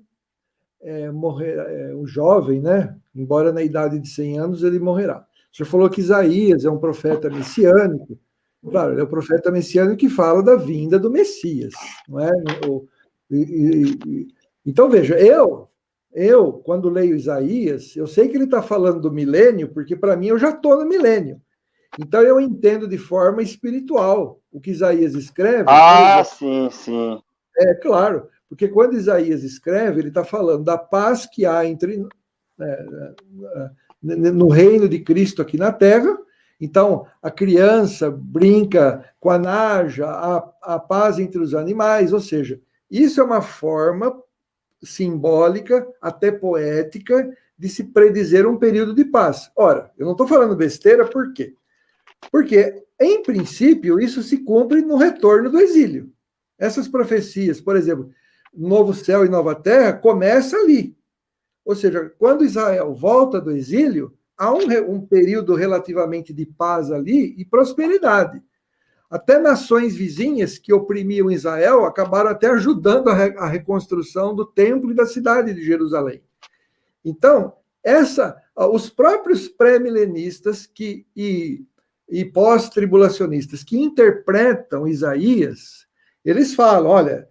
morrer, o jovem, né, embora na idade de 100 anos, ele morrerá. O senhor falou que Isaías é um profeta messiânico. Claro, ele é o profeta messiânico que fala da vinda do Messias, não é? Então, veja, eu, quando leio Isaías, eu sei que ele está falando do milênio, porque para mim eu já estou no milênio. Então eu entendo de forma espiritual o que Isaías escreve. Sim, sim. É claro, porque quando Isaías escreve, ele está falando da paz que há no reino de Cristo aqui na Terra. Então, a criança brinca com a naja, a paz entre os animais, ou seja, isso é uma forma simbólica, até poética, de se predizer um período de paz. Ora, eu não estou falando besteira, por quê? Porque, em princípio, isso se cumpre no retorno do exílio. Essas profecias, por exemplo, Novo Céu e Nova Terra, começa ali. Ou seja, quando Israel volta do exílio, há um período relativamente de paz ali e prosperidade. Até nações vizinhas que oprimiam Israel acabaram até ajudando a reconstrução do templo e da cidade de Jerusalém. Então, os próprios pré-milenistas e pós-tribulacionistas que interpretam Isaías, eles falam, olha,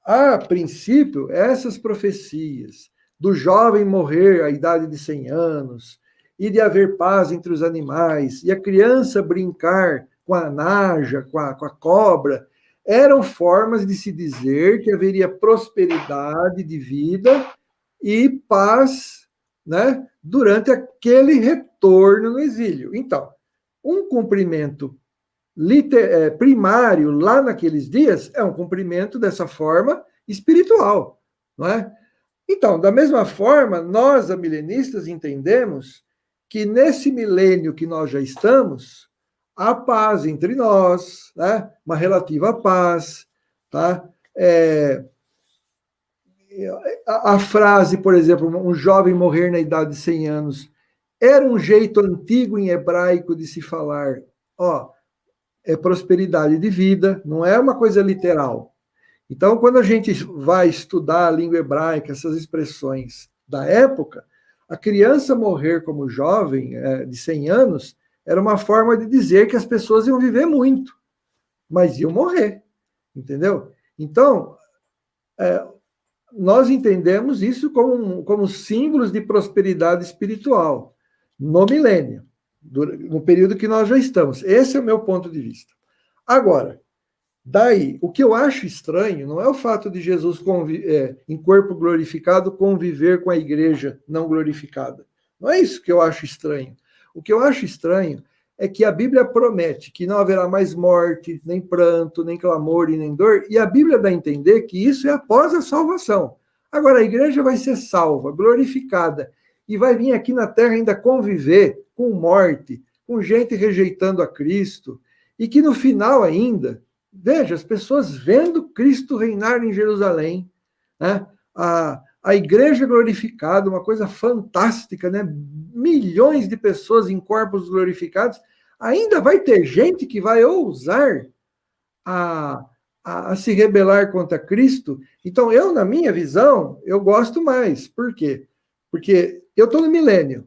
a princípio, essas profecias do jovem morrer à idade de 100 anos, e de haver paz entre os animais, e a criança brincar com a naja, com a cobra, eram formas de se dizer que haveria prosperidade de vida e paz, né, durante aquele retorno no exílio. Então, um cumprimento primário lá naqueles dias é um cumprimento dessa forma espiritual, não é? Então, da mesma forma, nós, amilenistas, entendemos que nesse milênio que nós já estamos, há paz entre nós, né? Uma relativa paz, tá? A frase, por exemplo, um jovem morrer na idade de 100 anos, era um jeito antigo em hebraico de se falar, é prosperidade de vida, não é uma coisa literal. Então, quando a gente vai estudar a língua hebraica, essas expressões da época, a criança morrer como jovem, de 100 anos, era uma forma de dizer que as pessoas iam viver muito, mas iam morrer, entendeu? Então, nós entendemos isso como símbolos de prosperidade espiritual no milênio, no período que nós já estamos. Esse é o meu ponto de vista. Agora, daí, o que eu acho estranho não é o fato de Jesus, em corpo glorificado, conviver com a igreja não glorificada. Não é isso que eu acho estranho. O que eu acho estranho é que a Bíblia promete que não haverá mais morte, nem pranto, nem clamor e nem dor, e a Bíblia dá a entender que isso é após a salvação. Agora, a igreja vai ser salva, glorificada, e vai vir aqui na Terra ainda conviver com morte, com gente rejeitando a Cristo, e que no final ainda, veja, as pessoas vendo Cristo reinar em Jerusalém, né? A igreja glorificada, uma coisa fantástica, né? Milhões de pessoas em corpos glorificados, ainda vai ter gente que vai ousar a se rebelar contra Cristo. Então, eu, na minha visão, eu gosto mais. Por quê? Porque eu estou no milênio,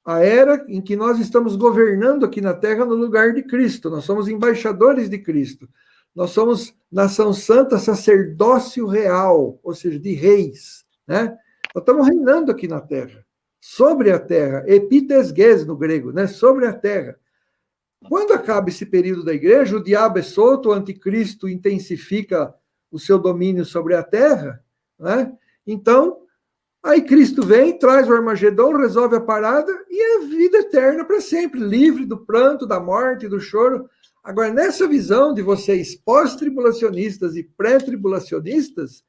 a era em que nós estamos governando aqui na Terra no lugar de Cristo. Nós somos embaixadores de Cristo. Nós somos nação santa, sacerdócio real, ou seja, de reis, né? Nós estamos reinando aqui na Terra, sobre a Terra, epitesges no grego, né? Sobre a Terra. Quando acaba esse período da igreja, o diabo é solto, o anticristo intensifica o seu domínio sobre a Terra, né? Então, aí Cristo vem, traz o Armagedon, resolve a parada e é vida eterna para sempre, livre do pranto, da morte, do choro. Agora, nessa visão de vocês pós-tribulacionistas e pré-tribulacionistas,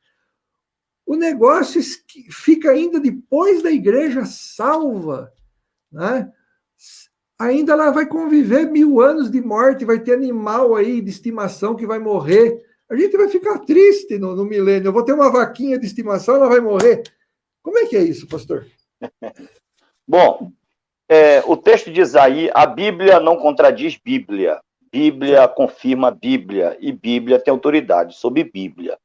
o negócio fica ainda depois da igreja salva, né? Ainda ela vai conviver 1000 anos de morte, vai ter animal aí de estimação que vai morrer. A gente vai ficar triste no milênio. Eu vou ter uma vaquinha de estimação, ela vai morrer. Como é que é isso, pastor? Bom, o texto de Isaías, a Bíblia não contradiz Bíblia. Bíblia confirma Bíblia, e Bíblia tem autoridade sobre Bíblia.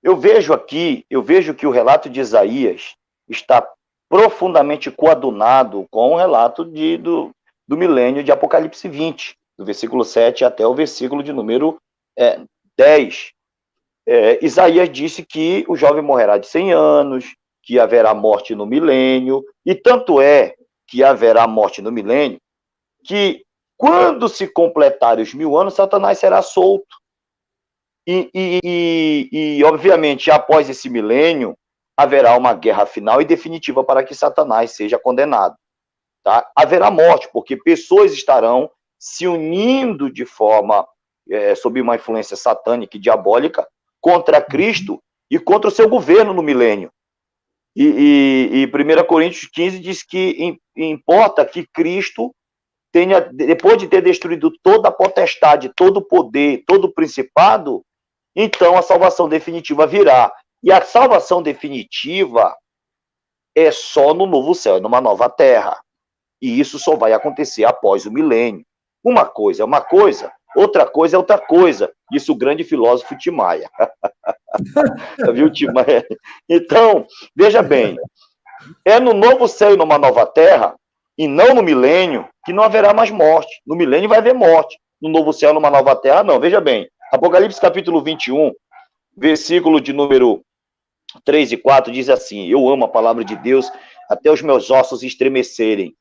Eu vejo que o relato de Isaías está profundamente coadunado com o relato do milênio de Apocalipse 20, do versículo 7 até o versículo de número 10. Isaías disse que o jovem morrerá de 100 anos, que haverá morte no milênio, e tanto é que haverá morte no milênio, que quando se completarem os 1000 anos, Satanás será solto. E obviamente, após esse milênio, haverá uma guerra final e definitiva para que Satanás seja condenado. Tá? Haverá morte, porque pessoas estarão se unindo de forma, sob uma influência satânica e diabólica, contra Cristo e contra o seu governo no milênio. E 1 Coríntios 15 diz que importa que Cristo tenha, depois de ter destruído toda a potestade, todo o poder, todo o principado, então a salvação definitiva virá. E a salvação definitiva é só no novo céu, numa nova terra. E isso só vai acontecer após o milênio. Uma coisa é uma coisa, outra coisa é outra coisa. Disse o grande filósofo Tim Maia. Viu, Tim Maia? Então, veja bem, é no novo céu e numa nova terra, e não no milênio, que não haverá mais morte. No milênio vai haver morte. No novo céu, numa nova terra, não. Veja bem, Apocalipse capítulo 21, versículo de número 3 e 4, diz assim, eu amo a palavra de Deus até os meus ossos estremecerem.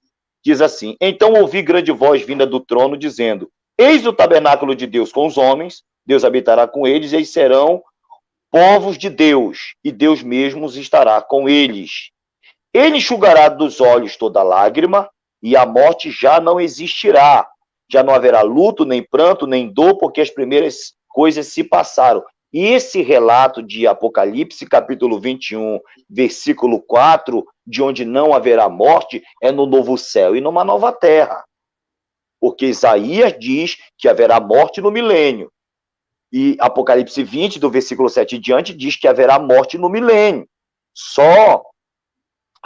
Diz assim, então ouvi grande voz vinda do trono, dizendo, eis o tabernáculo de Deus com os homens, Deus habitará com eles, e eles serão povos de Deus, e Deus mesmo estará com eles. Ele enxugará dos olhos toda lágrima, e a morte já não existirá. Já não haverá luto, nem pranto, nem dor, porque as primeiras coisas se passaram. E esse relato de Apocalipse, capítulo 21, versículo 4, de onde não haverá morte, é no novo céu e numa nova terra. Porque Isaías diz que haverá morte no milênio. E Apocalipse 20, do versículo 7 em diante, diz que haverá morte no milênio. Só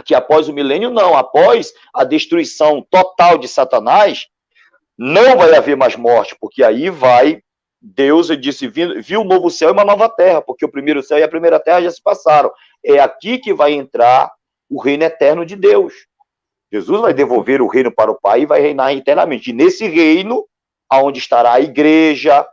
que após o milênio, não. Após a destruição total de Satanás, não vai haver mais morte, porque aí vai... Deus disse, viu o novo céu e uma nova terra, porque o primeiro céu e a primeira terra já se passaram. É aqui que vai entrar o reino eterno de Deus. Jesus vai devolver o reino para o Pai e vai reinar eternamente. E nesse reino, aonde estará a igreja,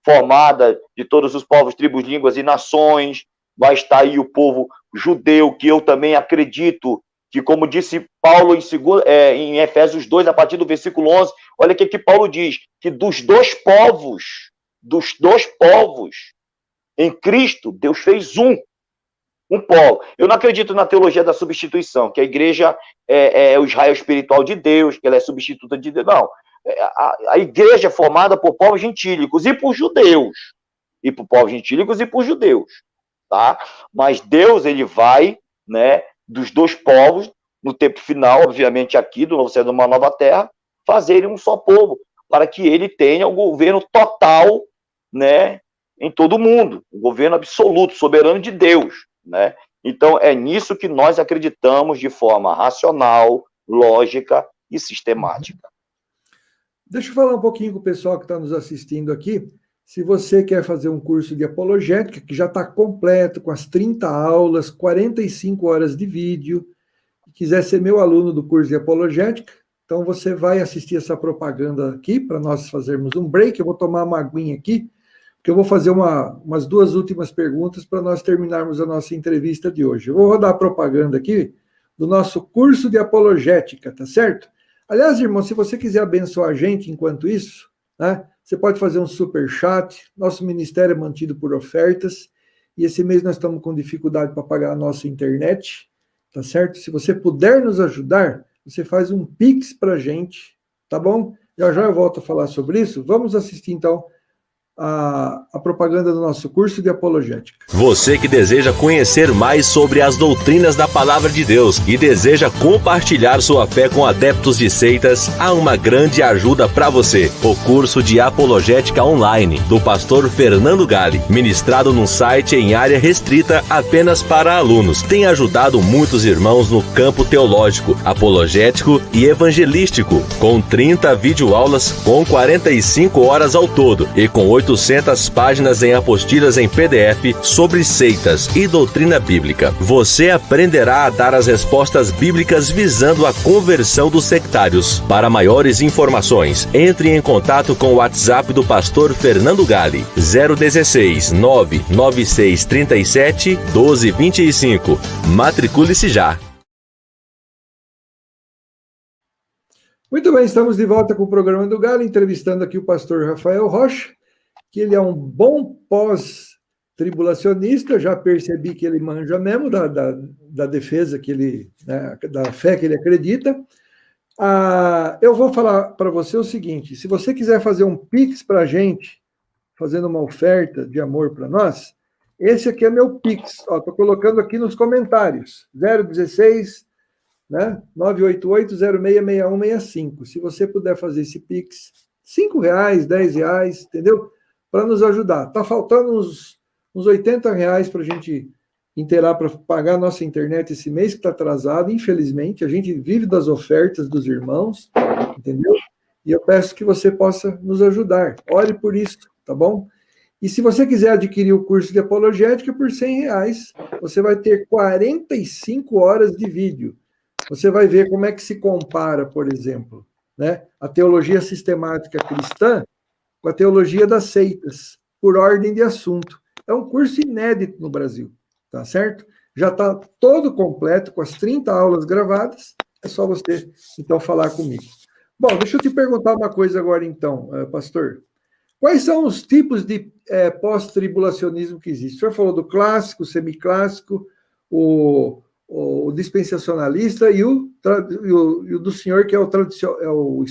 formada de todos os povos, tribos, línguas e nações, vai estar aí o povo judeu, que eu também acredito que, como disse Paulo em Efésios 2, a partir do versículo 11, olha o que Paulo diz, que dos dois povos em Cristo, Deus fez um povo. Eu não acredito na teologia da substituição, que a igreja é o Israel espiritual de Deus, que ela é substituta de Deus. Não. A igreja é formada por povos gentílicos e por judeus. E por povos gentílicos e por judeus. Tá? Mas Deus, ele vai, né, dos dois povos, no tempo final, obviamente aqui, do novo céu e de uma nova terra, fazerem um só povo, para que ele tenha o governo total, né, em todo o mundo, o governo absoluto, soberano de Deus, né? Então, é nisso que nós acreditamos de forma racional, lógica e sistemática. Deixa eu falar um pouquinho com o pessoal que está nos assistindo aqui. Se você quer fazer um curso de apologética, que já está completo, com as 30 aulas, 45 horas de vídeo, e quiser ser meu aluno do curso de apologética, então você vai assistir essa propaganda aqui, para nós fazermos um break. Eu vou tomar uma aguinha aqui, porque eu vou fazer umas duas últimas perguntas para nós terminarmos a nossa entrevista de hoje. Eu vou rodar a propaganda aqui do nosso curso de apologética, tá certo? Aliás, irmão, se você quiser abençoar a gente enquanto isso, né, você pode fazer um super chat. Nosso ministério é mantido por ofertas, e esse mês nós estamos com dificuldade para pagar a nossa internet, tá certo? Se você puder nos ajudar, você faz um Pix para a gente, tá bom? Já já eu volto a falar sobre isso. Vamos assistir, então, a propaganda do nosso curso de apologética. Você que deseja conhecer mais sobre as doutrinas da Palavra de Deus e deseja compartilhar sua fé com adeptos de seitas, há uma grande ajuda para você. O curso de apologética online do pastor Fernando Galli, ministrado num site em área restrita apenas para alunos, tem ajudado muitos irmãos no campo teológico, apologético e evangelístico, com 30 videoaulas com 45 horas ao todo e com 800 páginas em apostilas em PDF sobre seitas e doutrina bíblica. Você aprenderá a dar as respostas bíblicas visando a conversão dos sectários. Para maiores informações, entre em contato com o WhatsApp do pastor Fernando Galli, 016 99637 1225. Matricule-se já. Muito bem, estamos de volta com o programa do Galli, entrevistando aqui o pastor Rafael Rocha, que ele é um bom pós-tribulacionista. Já percebi que ele manja mesmo da defesa que ele, né, da fé que ele acredita. Eu vou falar para você o seguinte: se você quiser fazer um Pix para a gente, fazendo uma oferta de amor para nós, esse aqui é meu Pix. Estou colocando aqui nos comentários, 016, né, 988066165. Se você puder fazer esse Pix, R$5, R$10, entendeu? Para nos ajudar. Está faltando uns R$80 para a gente inteirar para pagar a nossa internet esse mês, que está atrasado, infelizmente. A gente vive das ofertas dos irmãos, entendeu? E eu peço que você possa nos ajudar. Ore por isso, tá bom? E se você quiser adquirir o curso de apologética por R$100, você vai ter 45 horas de vídeo. Você vai ver como é que se compara, por exemplo, né, a teologia sistemática cristã com a teologia das seitas, por ordem de assunto. É um curso inédito no Brasil, tá certo? Já está todo completo, com as 30 aulas gravadas. É só você, então, falar comigo. Bom, deixa eu te perguntar uma coisa agora, então, pastor. Quais são os tipos de pós-tribulacionismo que existem? O senhor falou do clássico, semiclássico, o dispensacionalista e o do senhor, que é o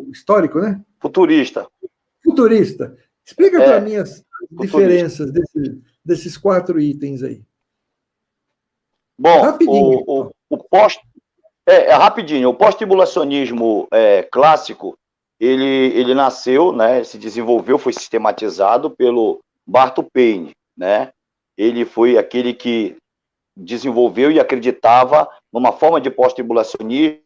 histórico, né? Futurista. Explica para mim as diferenças desses 4 itens aí. Bom, rapidinho. Rapidinho. O pós-tribulacionismo clássico, ele nasceu, né, se desenvolveu, foi sistematizado pelo Barton Payne, né? Ele foi aquele que desenvolveu e acreditava numa forma de pós-tribulacionismo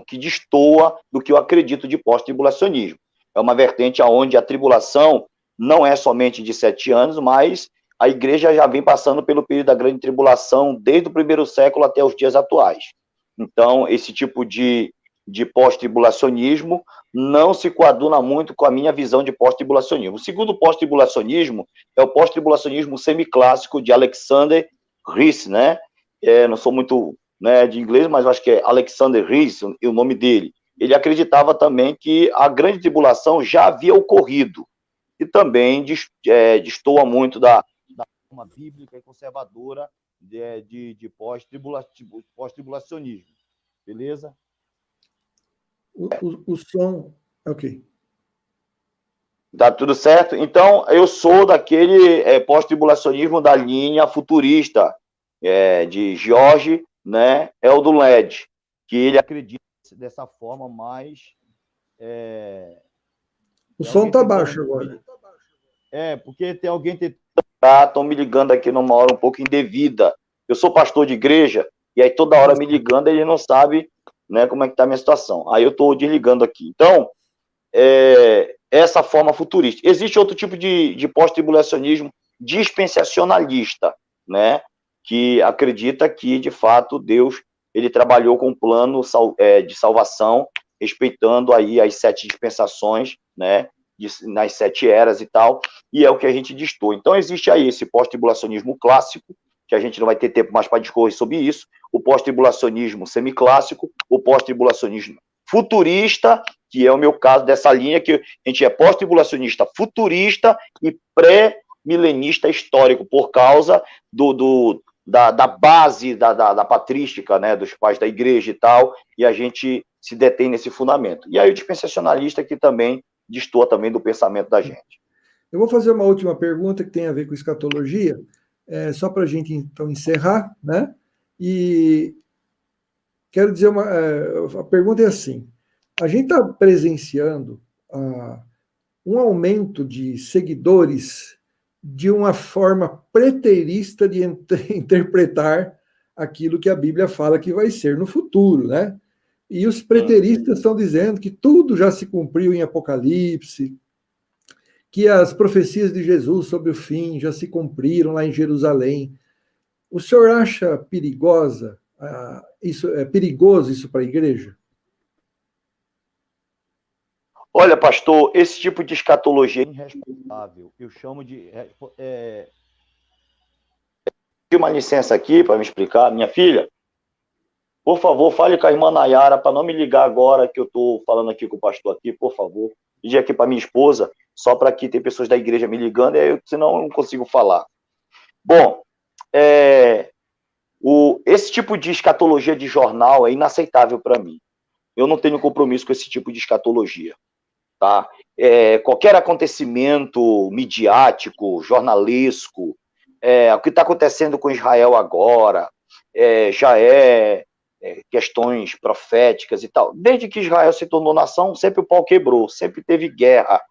que destoa do que eu acredito de pós-tribulacionismo. É uma vertente onde a tribulação não é somente de 7 anos, mas a igreja já vem passando pelo período da grande tribulação desde o primeiro século até os dias atuais. Então, esse tipo de pós-tribulacionismo não se coaduna muito com a minha visão de pós-tribulacionismo. O segundo pós-tribulacionismo é o pós-tribulacionismo semiclássico de Alexander Rees, né? Não sou muito, né, de inglês, mas eu acho que é Alexander Rees o nome dele. Ele acreditava também que a grande tribulação já havia ocorrido, e também destoa muito da forma bíblica e conservadora de pós-tribulacionismo. Beleza? O som... Ok. Tá tudo certo? Então, eu sou daquele pós-tribulacionismo da linha futurista, de George né, é o do LED, que ele acredita dessa forma, mas o som está baixo agora. Porque tem alguém tentando. Estão me ligando aqui numa hora um pouco indevida. Eu sou pastor de igreja, e aí toda hora me ligando, ele não sabe, né, como é que está a minha situação. Aí eu estou desligando aqui. Então, essa forma futurista. Existe outro tipo de pós-tribulacionismo dispensacionalista, né, que acredita que, de fato, Deus ele trabalhou com um plano de salvação, respeitando aí as 7 dispensações, né, nas 7 eras e tal, e é o que a gente distou. Então, existe aí esse pós-tribulacionismo clássico, que a gente não vai ter tempo mais para discorrer sobre isso, o pós-tribulacionismo semiclássico, o pós-tribulacionismo futurista, que é o meu caso dessa linha, que a gente é pós-tribulacionista futurista e pré-milenista histórico, por causa da base da patrística, né, dos pais da igreja e tal, e a gente se detém nesse fundamento. E aí o dispensacionalista, que também destoa também do pensamento da gente. Eu vou fazer uma última pergunta que tem a ver com escatologia, só para a gente, então, encerrar, né? E quero dizer a pergunta é assim, a gente está presenciando um aumento de seguidores de uma forma preterista de interpretar aquilo que a Bíblia fala que vai ser no futuro, né? E os preteristas estão dizendo que tudo já se cumpriu em Apocalipse, que as profecias de Jesus sobre o fim já se cumpriram lá em Jerusalém. O senhor acha perigoso isso para a igreja? Olha, pastor, esse tipo de escatologia é irresponsável. Eu chamo de... uma licença aqui para me explicar. Minha filha, por favor, fale com a irmã Nayara para não me ligar agora que eu estou falando aqui com o pastor aqui, por favor. Pedir aqui para minha esposa, só para que tem pessoas da igreja me ligando, senão eu não consigo falar. Bom, esse tipo de escatologia de jornal é inaceitável para mim. Eu não tenho compromisso com esse tipo de escatologia. Tá? Qualquer acontecimento midiático, jornalesco, o que está acontecendo com Israel agora, já questões proféticas e tal. Desde que Israel se tornou nação, sempre o pau quebrou, sempre teve guerra,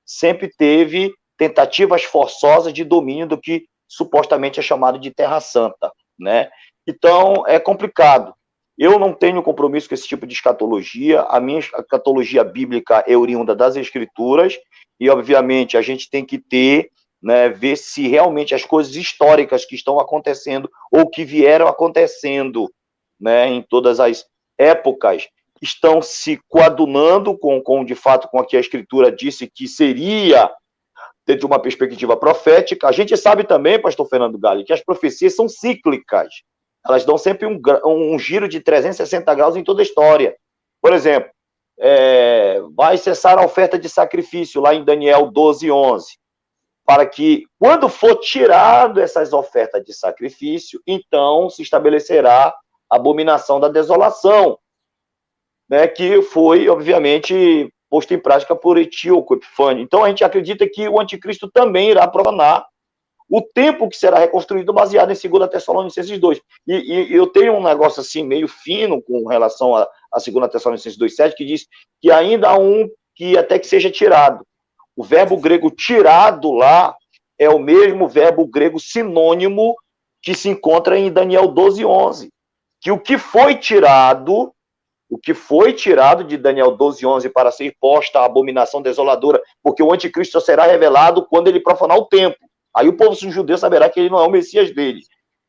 sempre teve tentativas forçosas de domínio do que supostamente é chamado de Terra Santa, né? Então, é complicado. Eu não tenho compromisso com esse tipo de escatologia. A minha escatologia bíblica é oriunda das Escrituras e, obviamente, a gente tem que ver se realmente as coisas históricas que estão acontecendo ou que vieram acontecendo, né, em todas as épocas estão se coadunando de fato, com o que a Escritura disse que seria dentro de uma perspectiva profética. A gente sabe também, pastor Fernando Galli, que as profecias são cíclicas. Elas dão sempre um giro de 360 graus em toda a história. Por exemplo, vai cessar a oferta de sacrifício, lá em Daniel 12:11, para que, quando for tirado essas ofertas de sacrifício, então se estabelecerá a abominação da desolação, né, que foi, obviamente, posto em prática por Etíoco Epifânio. Então, a gente acredita que o anticristo também irá profanar o tempo que será reconstruído baseado em 2 Tessalonicenses 2. E eu tenho um negócio assim meio fino com relação a 2 Tessalonicenses 2:7, que diz que ainda há um que até que seja tirado. O verbo grego tirado lá é o mesmo verbo grego sinônimo que se encontra em Daniel 12:11. Que o que foi tirado de Daniel 12:11 para ser posta a abominação desoladora, porque o anticristo só será revelado quando ele profanar o templo. Aí o povo judeu saberá que ele não é o Messias dele,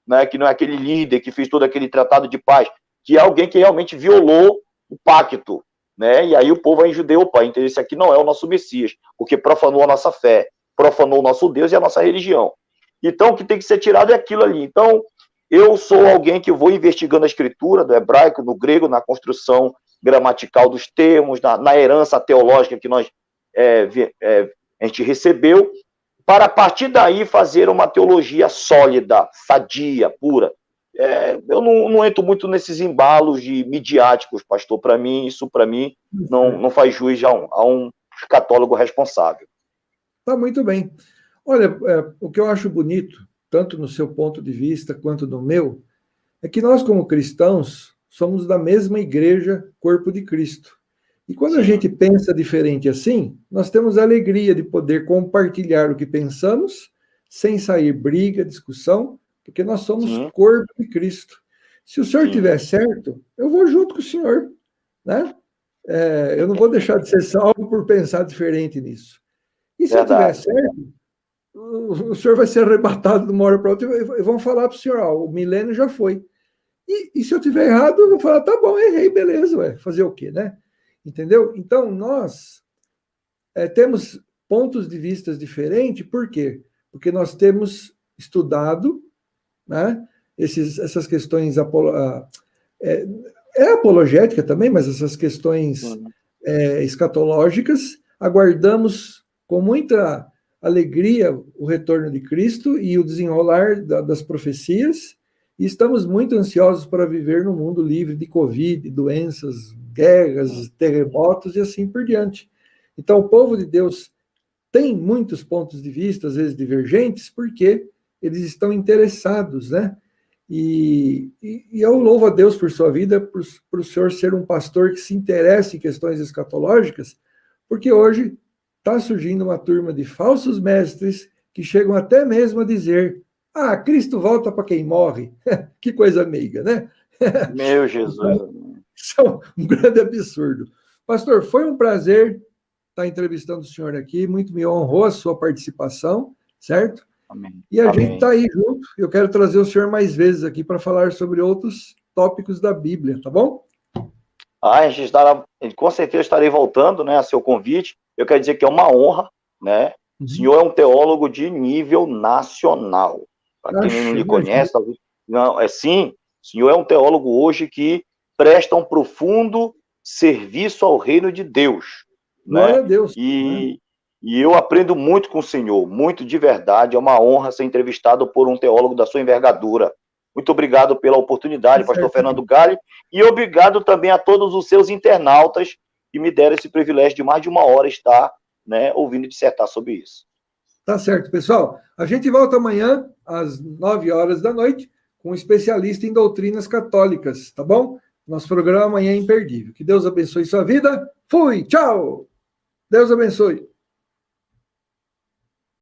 né? Que não é aquele líder que fez todo aquele tratado de paz, que é alguém que realmente violou o pacto, né? E aí o povo aí judeu, opa, então esse aqui não é o nosso Messias, porque profanou a nossa fé, profanou o nosso Deus e a nossa religião. Então o que tem que ser tirado é aquilo ali. Então eu sou alguém que vou investigando a escritura do hebraico, no grego, na construção gramatical dos termos, na herança teológica que a gente recebeu, para a partir daí fazer uma teologia sólida, sadia, pura. Eu não entro muito nesses embalos midiáticos, pastor. Isso para mim não faz jus a um católogo responsável. Tá muito bem. Olha, o que eu acho bonito, tanto no seu ponto de vista quanto no meu, é que nós, como cristãos, somos da mesma igreja, corpo de Cristo. E quando a gente pensa diferente assim, nós temos a alegria de poder compartilhar o que pensamos, sem sair briga, discussão, porque nós somos corpo de Cristo. Se o senhor tiver certo, eu vou junto com o senhor, né? Eu não vou deixar de ser salvo por pensar diferente nisso. E se eu tiver certo, o senhor vai ser arrebatado de uma hora para outra e vão falar para o senhor, o milênio já foi. E se eu tiver errado, eu vou falar, tá bom, errei, beleza, fazer o quê, né? Entendeu? Então, nós temos pontos de vista diferentes, por quê? Porque nós temos estudado, né, essas questões, apologética também, mas essas questões escatológicas, aguardamos com muita alegria o retorno de Cristo e o desenrolar das profecias, e estamos muito ansiosos para viver num mundo livre de Covid, doenças, guerras, terremotos e assim por diante. Então, o povo de Deus tem muitos pontos de vista, às vezes divergentes, porque eles estão interessados, né? E eu louvo a Deus por sua vida, por o senhor ser um pastor que se interessa em questões escatológicas, porque hoje está surgindo uma turma de falsos mestres que chegam até mesmo a dizer: Cristo volta para quem morre. Que coisa meiga, né? Meu Jesus. Isso é um grande absurdo. Pastor, foi um prazer estar entrevistando o senhor aqui, muito me honrou a sua participação, certo? Amém. E a gente está aí junto. Eu quero trazer o senhor mais vezes aqui para falar sobre outros tópicos da Bíblia, tá bom? Com certeza estarei voltando, né, a seu convite. Eu quero dizer que é uma honra, né? O senhor é um teólogo de nível nacional. Para quem não lhe conhece, não, sim, o senhor é um teólogo hoje que presta um profundo serviço ao reino de Deus. Glória né? a Deus. E eu aprendo muito com o senhor, muito de verdade. É uma honra ser entrevistado por um teólogo da sua envergadura. Muito obrigado pela oportunidade, pastor Fernando Galli, e obrigado também a todos os seus internautas que me deram esse privilégio de mais de uma hora estar, né, ouvindo dissertar sobre isso. Tá certo, pessoal. A gente volta amanhã, às 9 horas da noite, com um especialista em doutrinas católicas, tá bom? Nosso programa amanhã é imperdível. Que Deus abençoe sua vida. Fui, tchau! Deus abençoe.